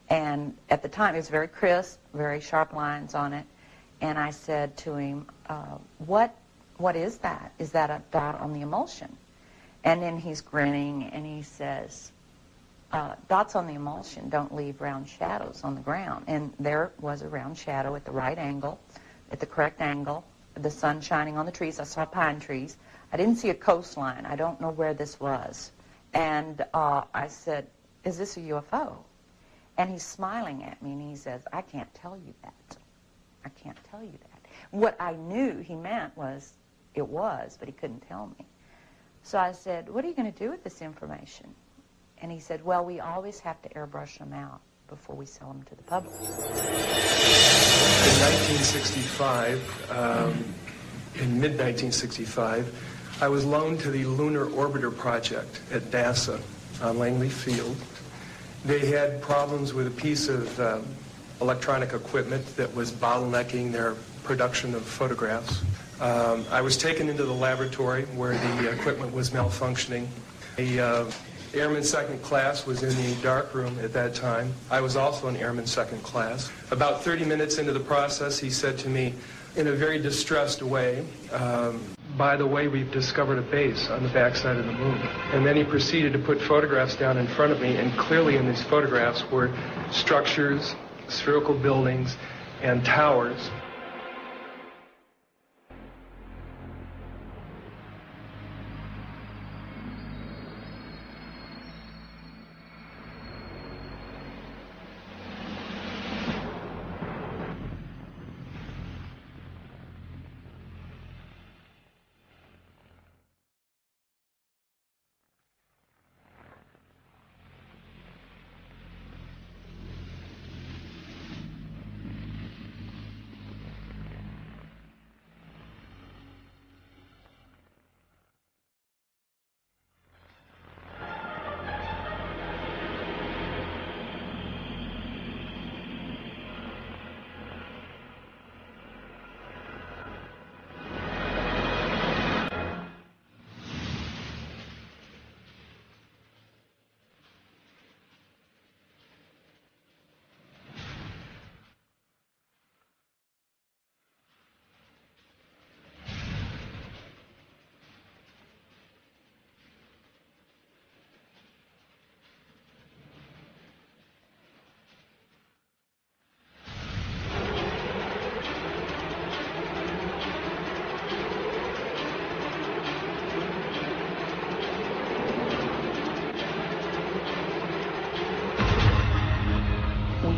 And at the time, it was very crisp, very sharp lines on it. And I said to him, what is that? Is that a dot on the emulsion? And then he's grinning, and he says, dots on the emulsion don't leave round shadows on the ground. And there was a round shadow at the right angle, at the correct angle, the sun shining on the trees. I saw pine trees. I didn't see a coastline. I don't know where this was. And I said, "Is this a UFO?" And he's smiling at me, and he says, "I can't tell you that. I can't tell you that." What I knew he meant was it was, but he couldn't tell me. So I said, "What are you going to do with this information?" And he said, "Well, we always have to airbrush them out before we sell them to the public." In 1965, in mid-1965, I was loaned to the Lunar Orbiter Project at NASA on Langley Field. They had problems with a piece of electronic equipment that was bottlenecking their production of photographs. I was taken into the laboratory where the equipment was malfunctioning. The Airman Second Class was in the darkroom at that time. I was also an Airman Second Class. About 30 minutes into the process, he said to me in a very distressed way, "By the way, we've discovered a base on the backside of the moon." And then he proceeded to put photographs down in front of me, and clearly in these photographs were structures, spherical buildings, and towers.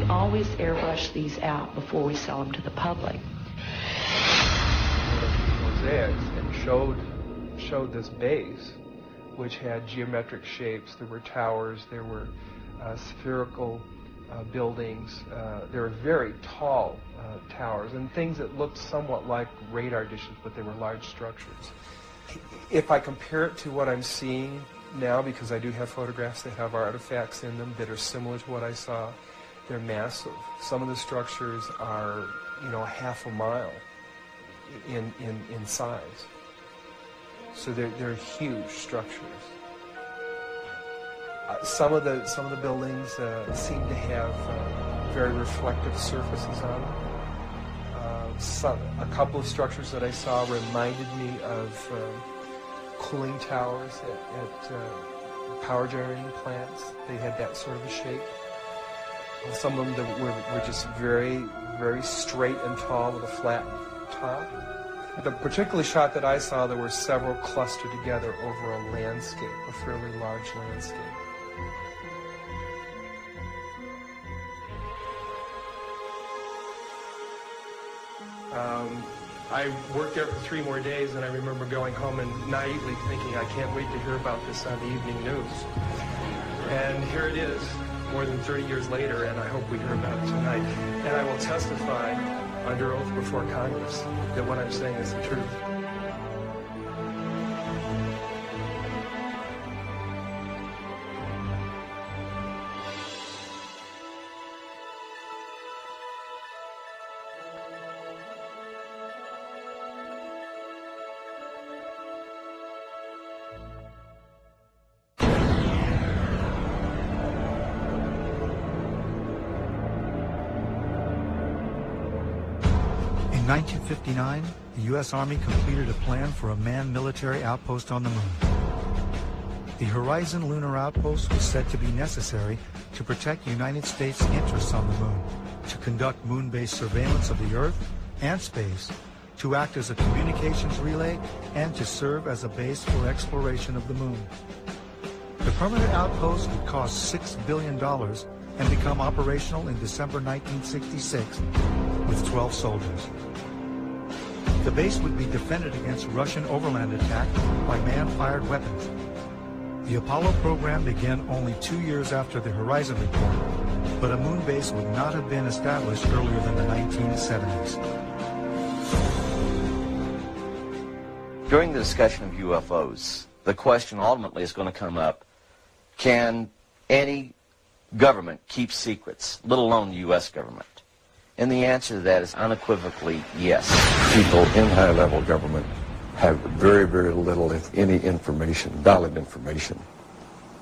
Always airbrush these out before we sell them to the public. Mosaics and showed this base, which had geometric shapes. There were towers, there were spherical buildings, there were very tall towers, and things that looked somewhat like radar dishes, but they were large structures. If I compare it to what I'm seeing now, because I do have photographs that have artifacts in them that are similar to what I saw, they're massive. Some of the structures are, half a mile in size. So they're huge structures. Some of the buildings seem to have very reflective surfaces on them. A couple of structures that I saw reminded me of cooling towers at power generating plants. They had that sort of a shape. Some of them were just very, very straight and tall with a flat top. The particular shot that I saw, there were several clustered together over a landscape, a fairly large landscape. I worked there for 3 more days, and I remember going home and naively thinking, I can't wait to hear about this on the evening news. And here it is, more than 30 years later, and I hope we hear about it tonight. And I will testify under oath before Congress that what I'm saying is the truth. In 1959, the U.S. Army completed a plan for a manned military outpost on the moon. The Horizon Lunar Outpost was said to be necessary to protect United States interests on the moon, to conduct moon-based surveillance of the Earth and space, to act as a communications relay, and to serve as a base for exploration of the moon. The permanent outpost would cost $6 billion and become operational in December 1966 with 12 soldiers. The base would be defended against Russian overland attack by man-fired weapons. The Apollo program began only 2 years after the Horizon report, but a moon base would not have been established earlier than the 1970s. During the discussion of UFOs, the question ultimately is going to come up, can any government keep secrets, let alone the U.S. government? And the answer to that is unequivocally yes. People in high-level government have very, very little, if any, information, valid information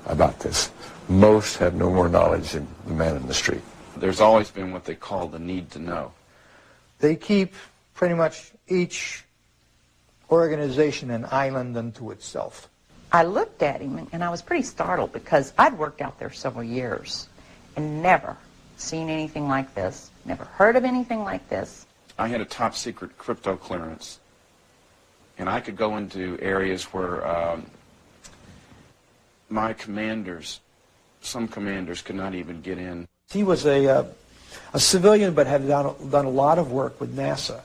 about this. Most have no more knowledge than the man in the street. There's always been what they call the need to know. They keep pretty much each organization an island unto itself. I looked at him and I was pretty startled because I'd worked out there several years and never seen anything like this, never heard of anything like this. I had a top secret crypto clearance, and I could go into areas where my commanders, some commanders, could not even get in. He was a civilian, but had done a lot of work with NASA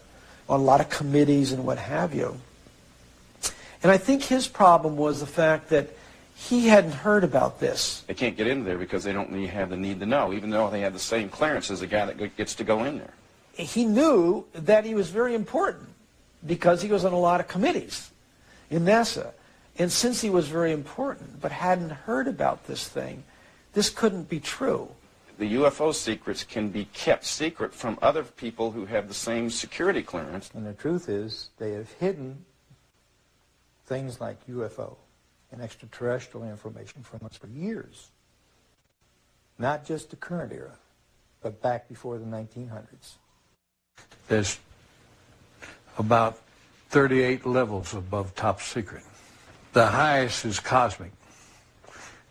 on a lot of committees and what have you. And I think his problem was the fact that he hadn't heard about this. They can't get in there because they don't have the need to know, even though they have the same clearance as the guy that gets to go in there. He knew that he was very important because he was on a lot of committees in NASA. And since he was very important but hadn't heard about this thing, this couldn't be true. The UFO secrets can be kept secret from other people who have the same security clearance. And the truth is, they have hidden things like UFO and extraterrestrial information from us for years. Not just the current era, but back before the 1900s. There's about 38 levels above top secret. The highest is cosmic.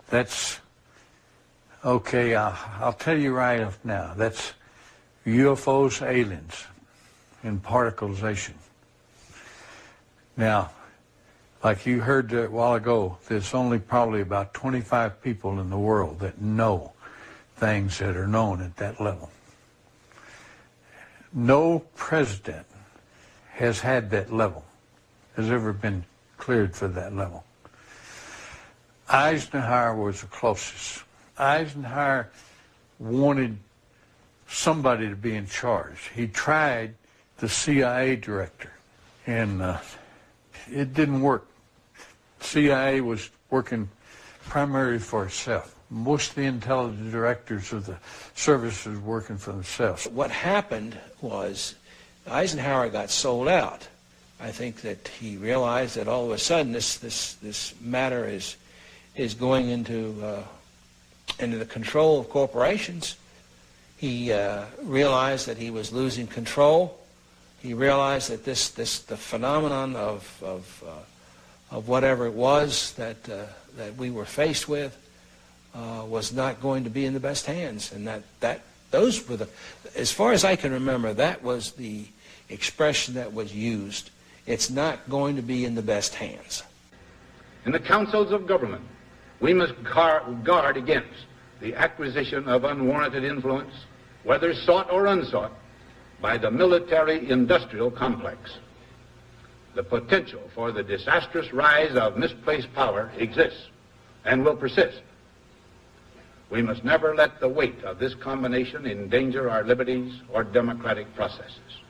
That's, okay, I'll tell you right off now, that's UFOs, aliens, and particleization. Now, like you heard a while ago, there's only probably about 25 people in the world that know things that are known at that level. No president has had that level, has ever been cleared for that level. Eisenhower was the closest. Eisenhower wanted somebody to be in charge. He tried the CIA director, and it didn't work. CIA was working primarily for itself. Most of the intelligence directors of the services were working for themselves. What happened was Eisenhower got sold out. I think that he realized that all of a sudden this matter is going into the control of corporations. He realized that he was losing control. He realized that the phenomenon of whatever it was that we were faced with was not going to be in the best hands, and those were the, as far as I can remember, that was the expression that was used. It's not going to be in the best hands. In the councils of government, we must guard against the acquisition of unwarranted influence, whether sought or unsought, by the military-industrial complex. The potential for the disastrous rise of misplaced power exists and will persist. We must never let the weight of this combination endanger our liberties or democratic processes.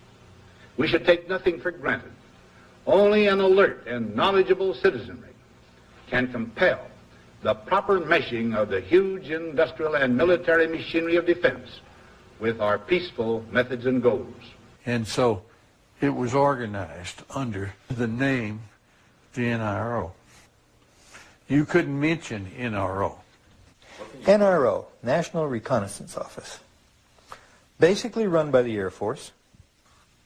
We should take nothing for granted. Only an alert and knowledgeable citizenry can compel the proper meshing of the huge industrial and military machinery of defense with our peaceful methods and goals. And so it was organized under the name the NRO. You couldn't mention NRO. NRO, National Reconnaissance Office, basically run by the Air Force.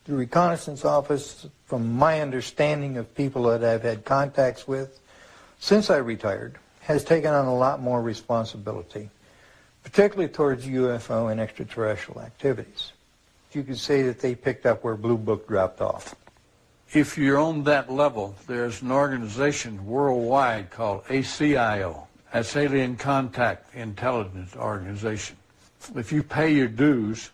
The Reconnaissance Office, from my understanding of people that I've had contacts with since I retired, has taken on a lot more responsibility, particularly towards UFO and extraterrestrial activities. You could say that they picked up where Blue Book dropped off. If you're on that level, there's an organization worldwide called ACIO. That's Alien Contact Intelligence Organization. If you pay your dues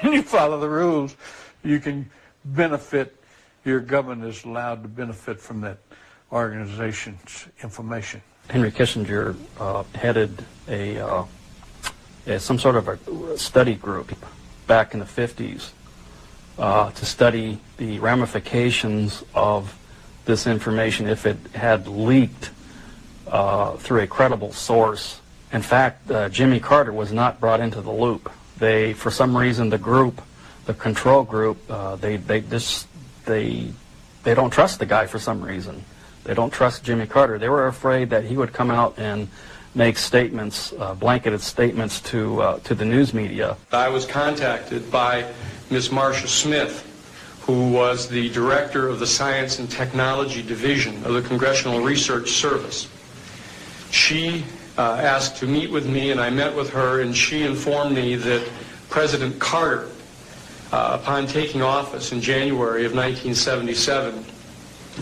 and you follow the rules, you can benefit, your government is allowed to benefit from that organization's information. Henry Kissinger headed some sort of a study group back in the 50s to study the ramifications of this information if it had leaked through a credible source. In fact, Jimmy Carter was not brought into the loop. They, for some reason, the group, the control group, they don't trust the guy for some reason. They don't trust Jimmy Carter. They were afraid that he would come out and make statements, blanketed statements to the news media. I was contacted by Ms. Marcia Smith, who was the director of the Science and Technology Division of the Congressional Research Service. She asked to meet with me, and I met with her, and she informed me that President Carter, upon taking office in January of 1977,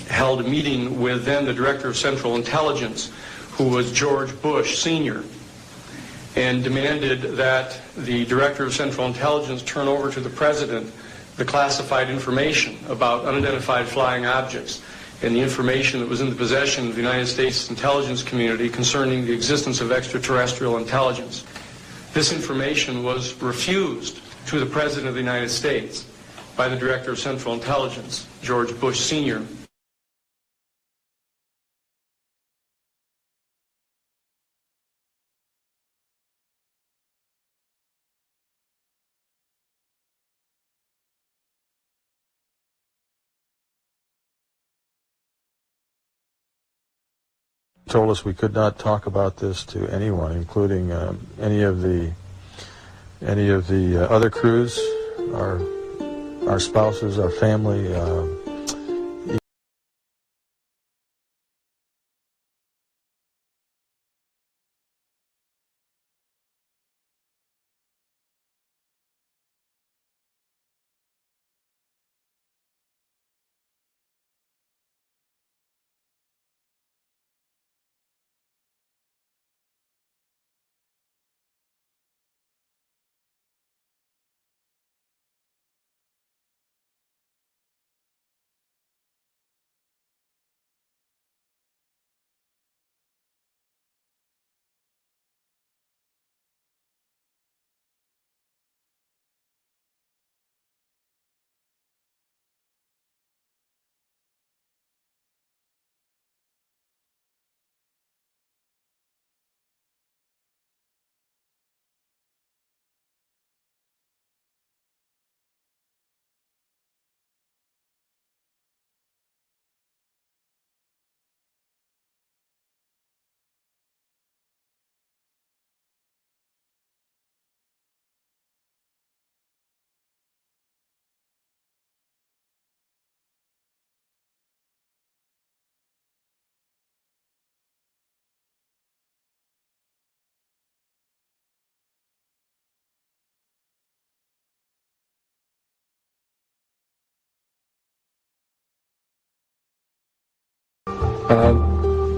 held a meeting with then the Director of Central Intelligence, who was George Bush Sr., and demanded that the Director of Central Intelligence turn over to the President the classified information about unidentified flying objects and the information that was in the possession of the United States intelligence community concerning the existence of extraterrestrial intelligence. This information was refused to the President of the United States by the Director of Central Intelligence, George Bush Sr. Told us we could not talk about this to anyone, including any of the other crews, our spouses, our family.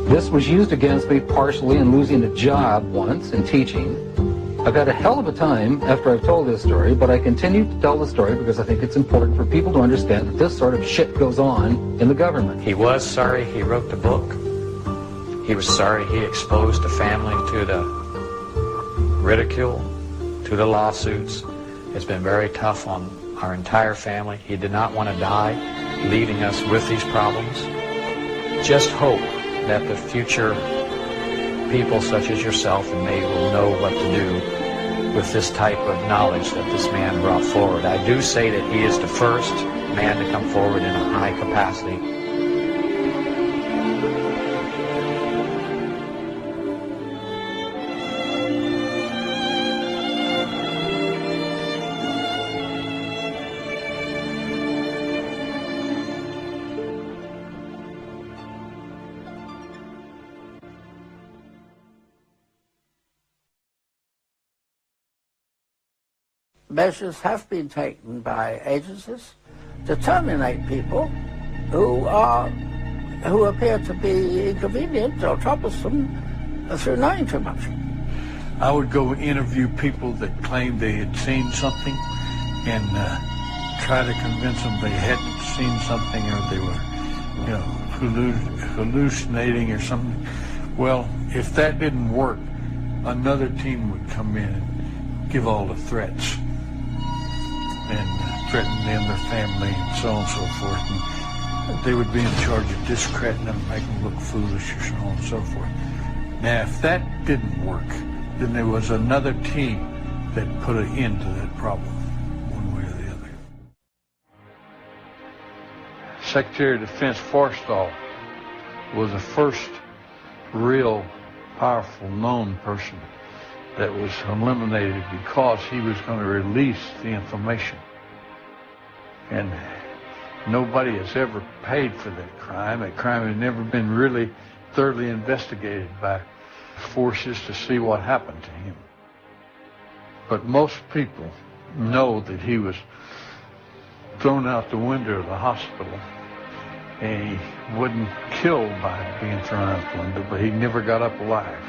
This was used against me partially in losing a job once in teaching. I've had a hell of a time after I've told this story, but I continue to tell the story because I think it's important for people to understand that this sort of shit goes on in the government. He was sorry he wrote the book. He was sorry he exposed the family to the ridicule, to the lawsuits. It's been very tough on our entire family. He did not want to die, leaving us with these problems. Just hope that the future people such as yourself and me will know what to do with this type of knowledge that this man brought forward. I do say that he is the first man to come forward in a high capacity. Measures have been taken by agencies to terminate people who appear to be inconvenient or troublesome through knowing too much. I would go interview people that claimed they had seen something and try to convince them they hadn't seen something, or they were, hallucinating or something. Well, if that didn't work, another team would come in and give all the threats and threaten them, their family, and so on and so forth. And they would be in charge of discrediting them, making them look foolish, or so on and so forth. Now, if that didn't work, then there was another team that put an end to that problem, one way or the other. Secretary of Defense Forstall was the first real powerful known person that was eliminated because he was going to release the information. And nobody has ever paid for that crime. That crime had never been really thoroughly investigated by forces to see what happened to him. But most people know that he was thrown out the window of the hospital, and he wasn't killed by being thrown out the window, but he never got up alive.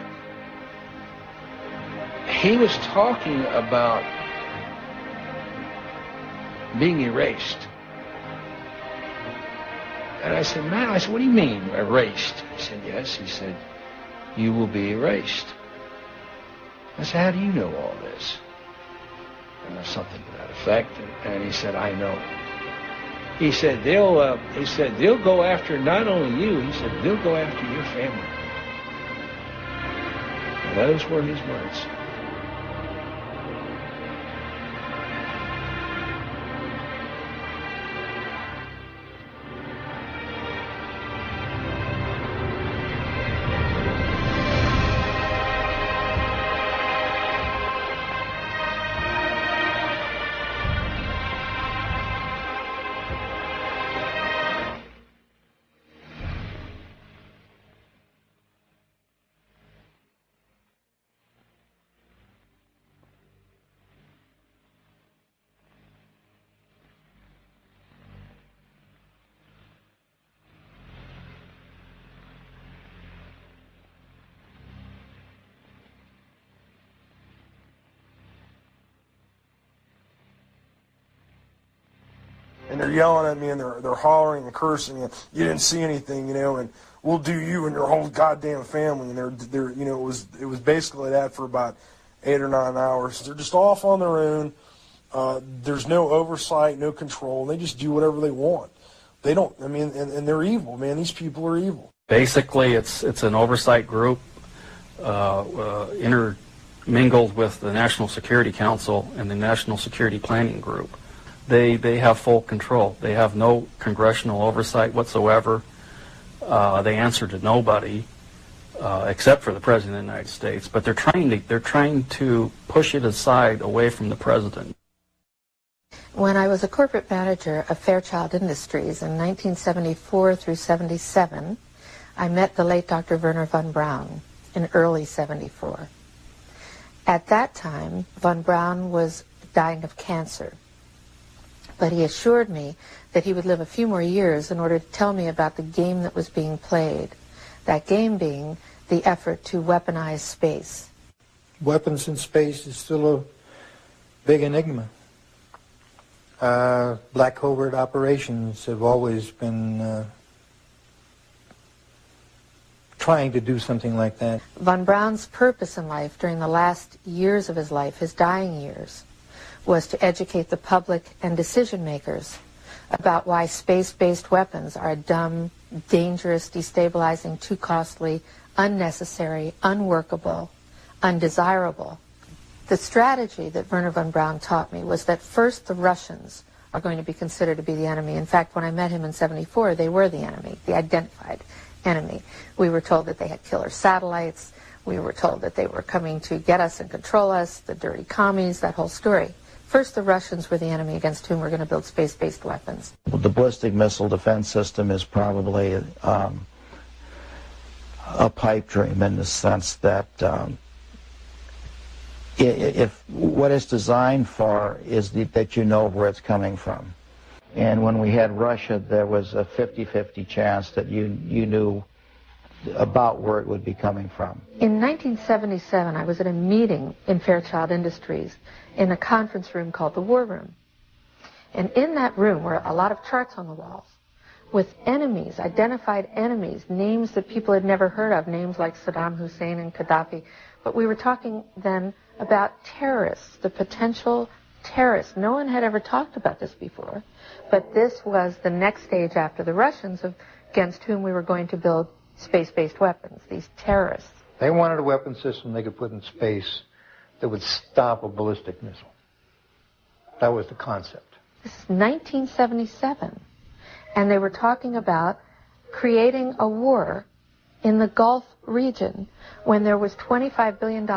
He was talking about being erased. And I said, man, what do you mean, erased? He said, yes. He said, you will be erased. I said, how do you know all this? And something to that effect. And he said, I know. He said, they'll go after not only you, he said, they'll go after your family. And those were his words. And they're yelling at me, and they're hollering and cursing, and you didn't see anything, and we'll do you and your whole goddamn family. And they're it was basically that for about 8 or 9 hours. They're just off on their own. There's no oversight, no control. They just do whatever they want. They don't. And they're evil, man. These people are evil. Basically, it's an oversight group intermingled with the National Security Council and the National Security Planning Group. They have full control. They have no congressional oversight whatsoever. They answer to nobody except for the President of the United States. But they're trying to push it aside away from the President. When I was a corporate manager of Fairchild Industries in 1974 through 77, I met the late Dr. Werner von Braun in early 74. At that time, von Braun was dying of cancer. But he assured me that he would live a few more years in order to tell me about the game that was being played, that game being the effort to weaponize space. Weapons in space is still a big enigma. Black covert operations have always been trying to do something like that. Von Braun's purpose in life during the last years of his life, his dying years, was to educate the public and decision makers about why space-based weapons are dumb, dangerous, destabilizing, too costly, unnecessary, unworkable, undesirable. The strategy that Wernher von Braun taught me was that first the Russians are going to be considered to be the enemy. In fact, when I met him in '74, they were the enemy, the identified enemy. We were told that they had killer satellites. We were told that they were coming to get us and control us, the dirty commies, that whole story. First, the Russians were the enemy against whom we're going to build space-based weapons. The ballistic missile defense system is probably a pipe dream in the sense that if what it's designed for is that you know where it's coming from. And when we had Russia, there was a 50-50 chance that you knew about where it would be coming from. In 1977, I was at a meeting in Fairchild Industries in a conference room called the War Room. And in that room were a lot of charts on the walls with enemies, identified enemies, names that people had never heard of, names like Saddam Hussein and Gaddafi. But we were talking then about terrorists, the potential terrorists. No one had ever talked about this before. But this was the next stage after the Russians against whom we were going to build space-based weapons, these terrorists. They wanted a weapon system they could put in space that would stop a ballistic missile. That was the concept. This is 1977. And they were talking about creating a war in the Gulf region when there was $25 billion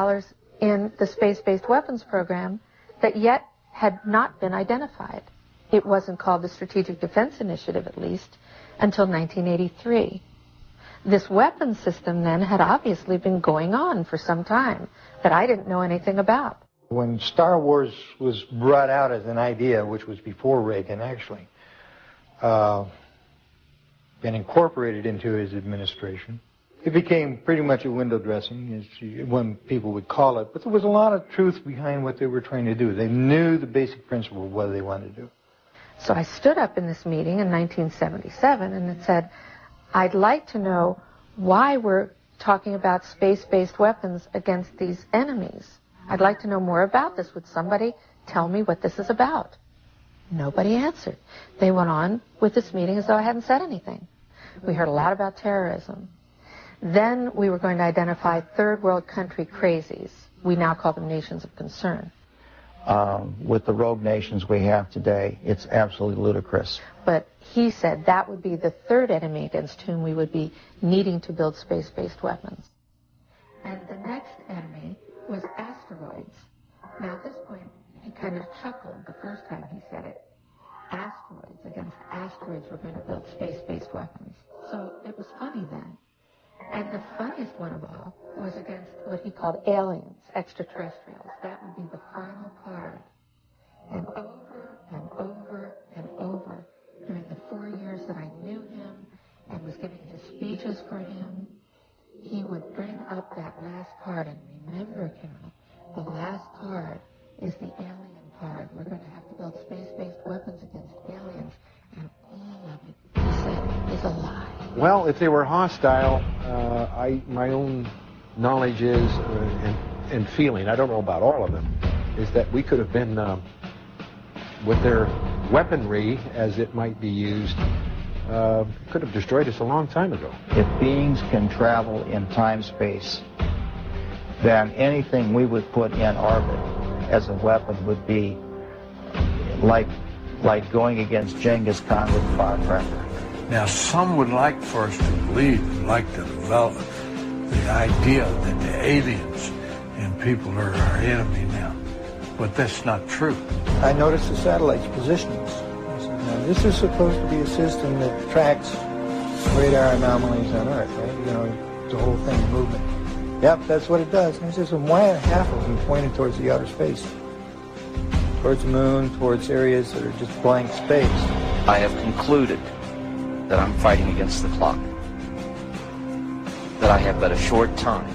in the space-based weapons program that yet had not been identified. It wasn't called the Strategic Defense Initiative, at least, until 1983. This weapons system then had obviously been going on for some time that I didn't know anything about. When Star Wars was brought out as an idea, which was before Reagan actually, and incorporated into his administration, it became pretty much a window dressing, as one people would call it, but there was a lot of truth behind what they were trying to do. They knew the basic principle of what they wanted to do. So I stood up in this meeting in 1977 and it said, I'd like to know why we're talking about space-based weapons against these enemies. I'd like to know more about this. Would somebody tell me what this is about? Nobody answered. They went on with this meeting as though I hadn't said anything. We heard a lot about terrorism. Then we were going to identify third world country crazies. We now call them nations of concern. With the rogue nations we have today, it's absolutely ludicrous. But he said that would be the third enemy against whom we would be needing to build space-based weapons. And the next enemy was asteroids. Now at this point, he kind of chuckled the first time he said it. Asteroids, against asteroids we're going to build space-based weapons. So it was funny then. And the funniest one of all was against what he called aliens, extraterrestrials. That would be the final card. And over and over and over, during the 4 years that I knew him and was giving his speeches for him, he would bring up that last card. And remember, Carol, the last card is the alien card. We're going to have to build space-based weapons against aliens. And all of it, he said, is a lie. Well, if they were hostile, my own knowledge is, and feeling, I don't know about all of them, is that we could have been, with their weaponry, as it might be used, could have destroyed us a long time ago. If beings can travel in time-space, then anything we would put in orbit as a weapon would be like going against Genghis Khan with a firecracker. Now, some would like for us to believe, like to develop the idea that the aliens and people are our enemy now. But that's not true. I noticed the satellite's positionings. Now, this is supposed to be a system that tracks radar anomalies on Earth, right? You know, the whole thing, movement. Yep, that's what it does. And he says, why are half of them pointed towards the outer space? Towards the moon, towards areas that are just blank space. I have concluded that I'm fighting against the clock. That I have but a short time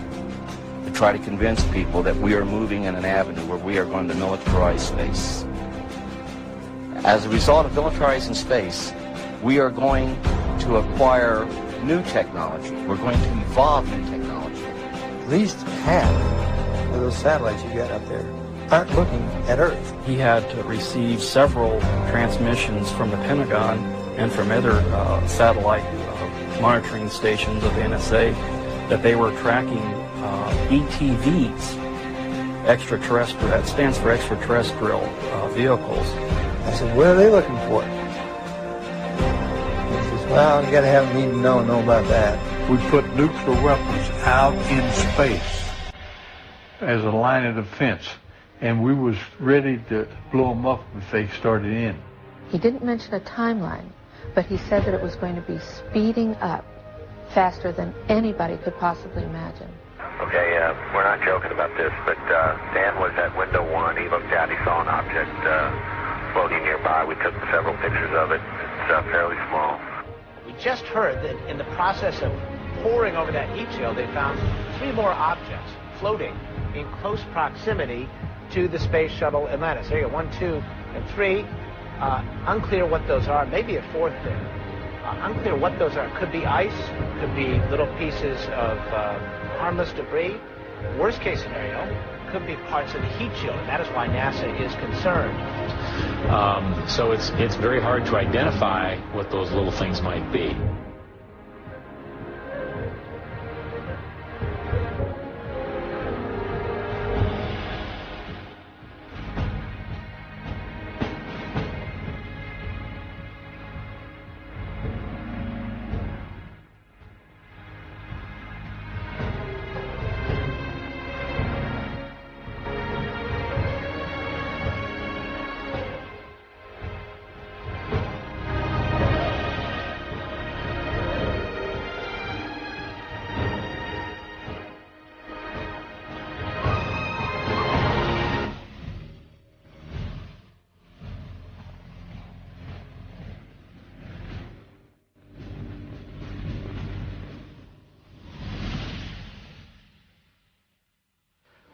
to try to convince people that we are moving in an avenue where we are going to militarize space. As a result of militarizing space, we are going to acquire new technology. We're going to evolve new technology. At least half of those satellites you got up there aren't looking at Earth. He had to receive several transmissions from the Pentagon and from other satellite monitoring stations of the NSA that they were tracking ETVs, extraterrestrial. That stands for extraterrestrial vehicles. I said, what are they looking for? He says, well, you got to have a meeting to know about that. We put nuclear weapons out in space as a line of defense, and we was ready to blow them up if they started in. He didn't mention a timeline, but he said that it was going to be speeding up faster than anybody could possibly imagine. Okay, we're not joking about this, but Dan was at window 1. He looked out, he saw an object floating nearby. We took several pictures of it. It's fairly small. We just heard that in the process of poring over that heat shield, they found 3 more objects floating in close proximity to the space shuttle Atlantis. There you go, 1, 2, and 3. Unclear what those are. Maybe a 4th there. Unclear what those are. Could be ice. Could be little pieces of harmless debris. Worst case scenario, could be parts of the heat shield, and that is why NASA is concerned. So it's very hard to identify what those little things might be.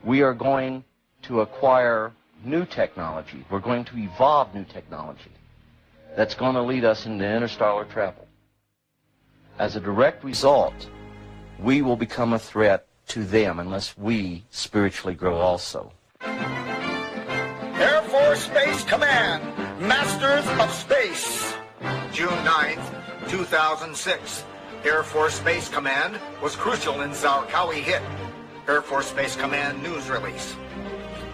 We are going to acquire new technology. We're going to evolve new technology that's going to lead us into interstellar travel. As a direct result, we will become a threat to them unless we spiritually grow also. Air Force Space Command, Masters of Space. June 9th, 2006. Air Force Space Command was crucial in Zarqawi hit. Air Force Space Command news release.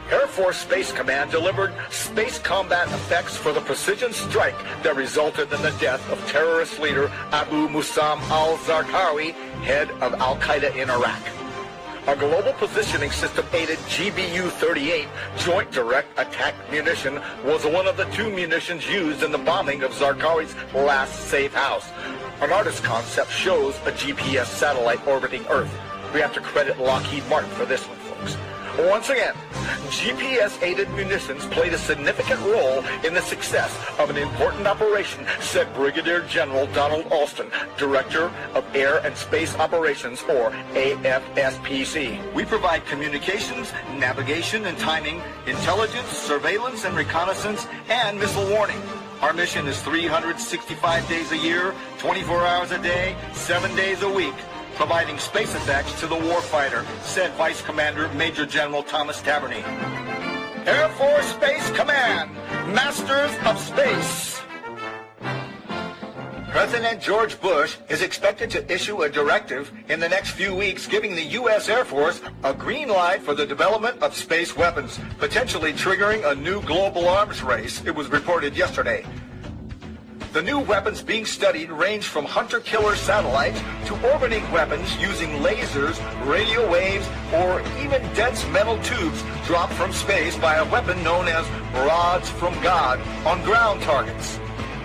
Air Force Space Command delivered space combat effects for the precision strike that resulted in the death of terrorist leader Abu Musam al-Zarqawi, head of Al-Qaeda in Iraq. A global positioning system-aided GBU-38 Joint Direct Attack Munition was one of the 2 munitions used in the bombing of Zarqawi's last safe house. An artist's concept shows a GPS satellite orbiting Earth. We have to credit Lockheed Martin for this one, folks. Once again, GPS-aided munitions played a significant role in the success of an important operation, said Brigadier General Donald Alston, Director of Air and Space Operations, or AFSPC. We provide communications, navigation and timing, intelligence, surveillance and reconnaissance, and missile warning. Our mission is 365 days a year, 24 hours a day, 7 days a week, providing space effects to the warfighter, said Vice Commander Major General Thomas Taberny. Air Force Space Command, Masters of Space. President George Bush is expected to issue a directive in the next few weeks giving the U.S. Air Force a green light for the development of space weapons, potentially triggering a new global arms race, it was reported yesterday. The new weapons being studied range from hunter-killer satellites to orbiting weapons using lasers, radio waves, or even dense metal tubes dropped from space by a weapon known as rods from God on ground targets.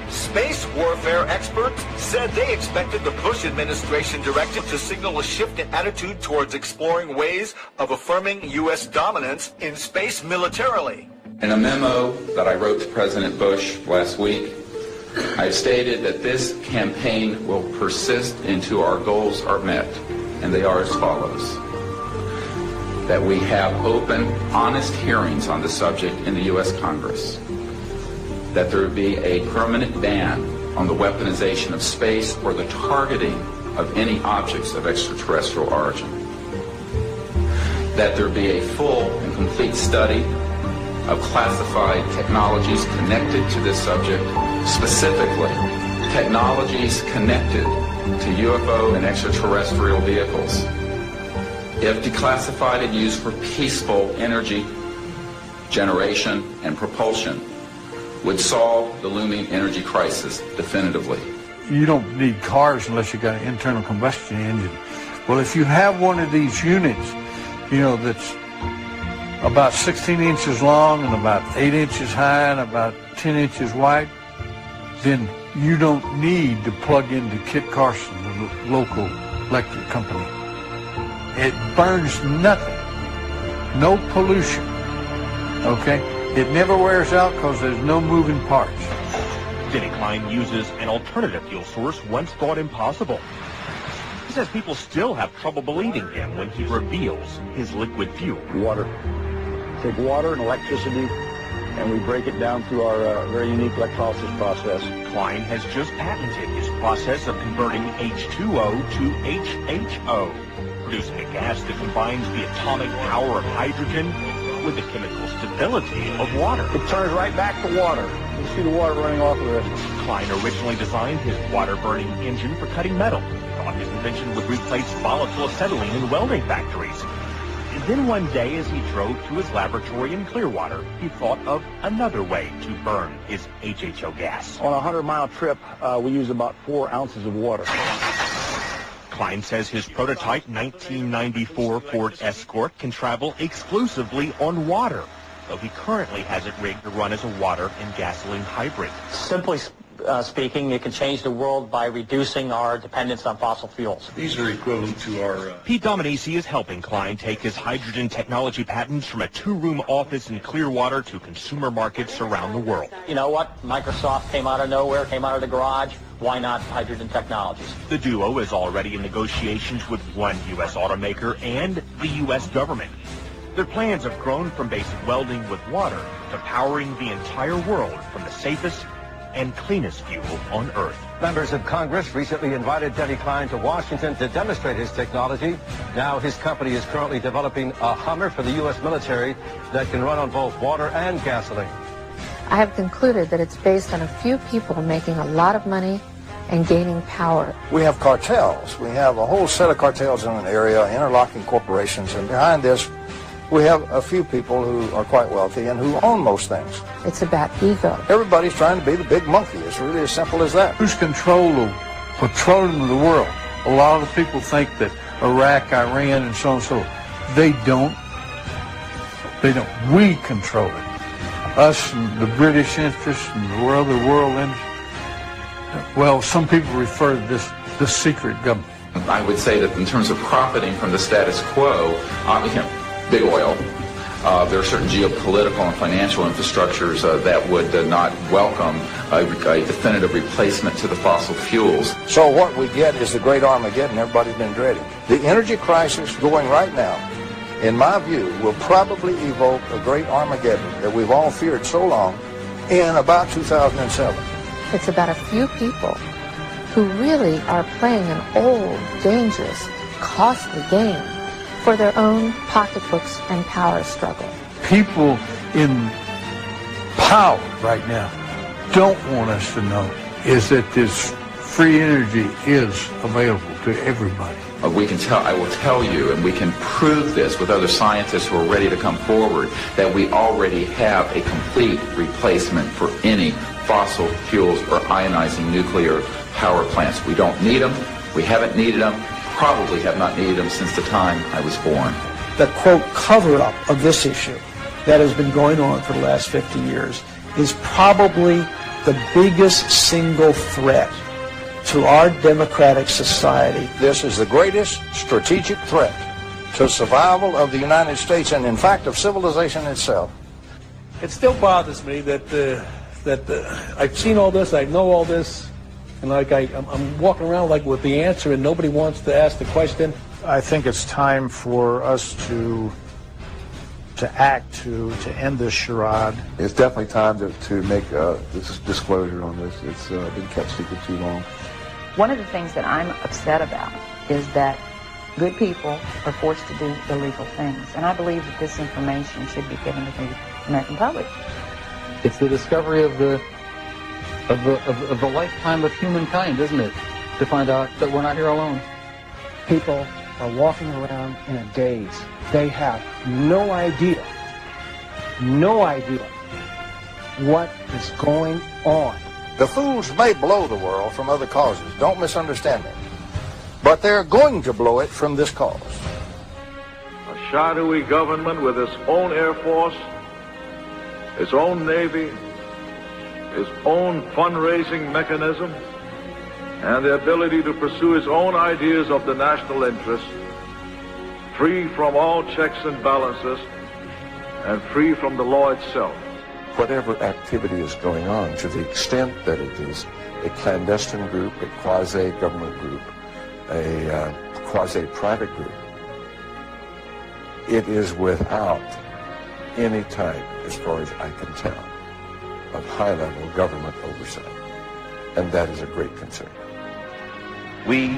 Space warfare experts said they expected the Bush administration directive to signal a shift in attitude towards exploring ways of affirming U.S. dominance in space militarily. In a memo that I wrote to President Bush last week, I stated that this campaign will persist until our goals are met, and they are as follows. That we have open, honest hearings on the subject in the U.S. Congress. That there be a permanent ban on the weaponization of space or the targeting of any objects of extraterrestrial origin. That there be a full and complete study of classified technologies connected to this subject, specifically technologies connected to UFO and extraterrestrial vehicles. If declassified and used for peaceful energy generation and propulsion, would solve the looming energy crisis definitively. You don't need cars unless you got an internal combustion engine. Well, if you have one of these units, you know, that's about 16 inches long and about 8 inches high and about 10 inches wide, then you don't need to plug into Kit Carson, the local electric company. It burns nothing, no pollution, okay? It never wears out because there's no moving parts. Denny Klein uses an alternative fuel source once thought impossible. He says people still have trouble believing him when he reveals his liquid fuel. Water. Take water and electricity, and we break it down through our very unique electrolysis process. Klein has just patented his process of converting H2O to HHO, producing a gas that combines the atomic power of hydrogen with the chemical stability of water. It turns right back to water. You see the water running off of it. Klein originally designed his water-burning engine for cutting metal. He thought his invention would replace volatile acetylene in welding factories. And then one day, as he drove to his laboratory in Clearwater, he thought of another way to burn his HHO gas. On a 100-mile trip, we use about 4 ounces of water. Klein says his prototype 1994 Ford Escort can travel exclusively on water, though he currently has it rigged to run as a water and gasoline hybrid. Simply speaking, it can change the world by reducing our dependence on fossil fuels. These are equivalent to our... Pete Dominici is helping Klein take his hydrogen technology patents from a 2-room office in Clearwater to consumer markets around the world. You know what? Microsoft came out of nowhere, came out of the garage. Why not hydrogen technologies? The duo is already in negotiations with one U.S. automaker and the U.S. government. Their plans have grown from basic welding with water to powering the entire world from the safest and cleanest fuel on Earth. Members of Congress recently invited Denny Klein to Washington to demonstrate his technology. Now his company is currently developing a Hummer for the U.S. military that can run on both water and gasoline. I have concluded that it's based on a few people making a lot of money and gaining power. We have cartels. We have a whole set of cartels in an area, interlocking corporations, and behind this we have a few people who are quite wealthy and who own most things. It's about ego. Everybody's trying to be the big monkey. It's really as simple as that. Who's control of petroleum of the world? A lot of people think that Iraq, Iran, and so on and so on. They don't. They don't. We control it. Us and the British interests and the other world interests. Well, some people refer to this the secret government. I would say that in terms of profiting from the status quo, big oil, there are certain geopolitical and financial infrastructures that would not welcome a definitive replacement to the fossil fuels. So what we get is the great Armageddon everybody's been dreading. The energy crisis going right now, in my view, will probably evoke a great Armageddon that we've all feared so long in about 2007. It's about a few people who really are playing an old, dangerous, costly game for their own pocketbooks and power struggle. People in power right now don't want us to know is that this free energy is available to everybody. I will tell you, and we can prove this with other scientists who are ready to come forward, that we already have a complete replacement for any fossil fuels or ionizing nuclear power plants. We don't need them. We haven't needed them. Probably have not needed them since the time I was born. The, quote, cover-up of this issue that has been going on for the last 50 years is probably the biggest single threat to our democratic society. This is the greatest strategic threat to survival of the United States and, in fact, of civilization itself. It still bothers me that I've seen all this, I know all this, and like I'm walking around like with the answer and nobody wants to ask the question. I think it's time for us to act to end this charade. It's definitely time to make this disclosure on this. It's been kept secret too long. One of the things that I'm upset about is that good people are forced to do illegal things. And I believe that this information should be given to the American public. It's the discovery of the lifetime of humankind, isn't it? To find out that we're not here alone. People are walking around in a daze. They have no idea what is going on. The fools may blow the world from other causes, don't misunderstand me, but they're going to blow it from this cause. A shadowy government with its own Air Force, its own Navy, its own fundraising mechanism, and the ability to pursue its own ideas of the national interest, free from all checks and balances, and free from the law itself. Whatever activity is going on, to the extent that it is a clandestine group, a quasi-government group, a quasi-private group, it is without any type, as far as I can tell, of high-level government oversight. And that is a great concern. We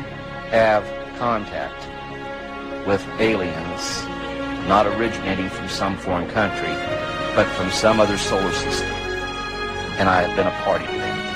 have contact with aliens not originating from some foreign country, but from some other solar system. And I have been a party to that.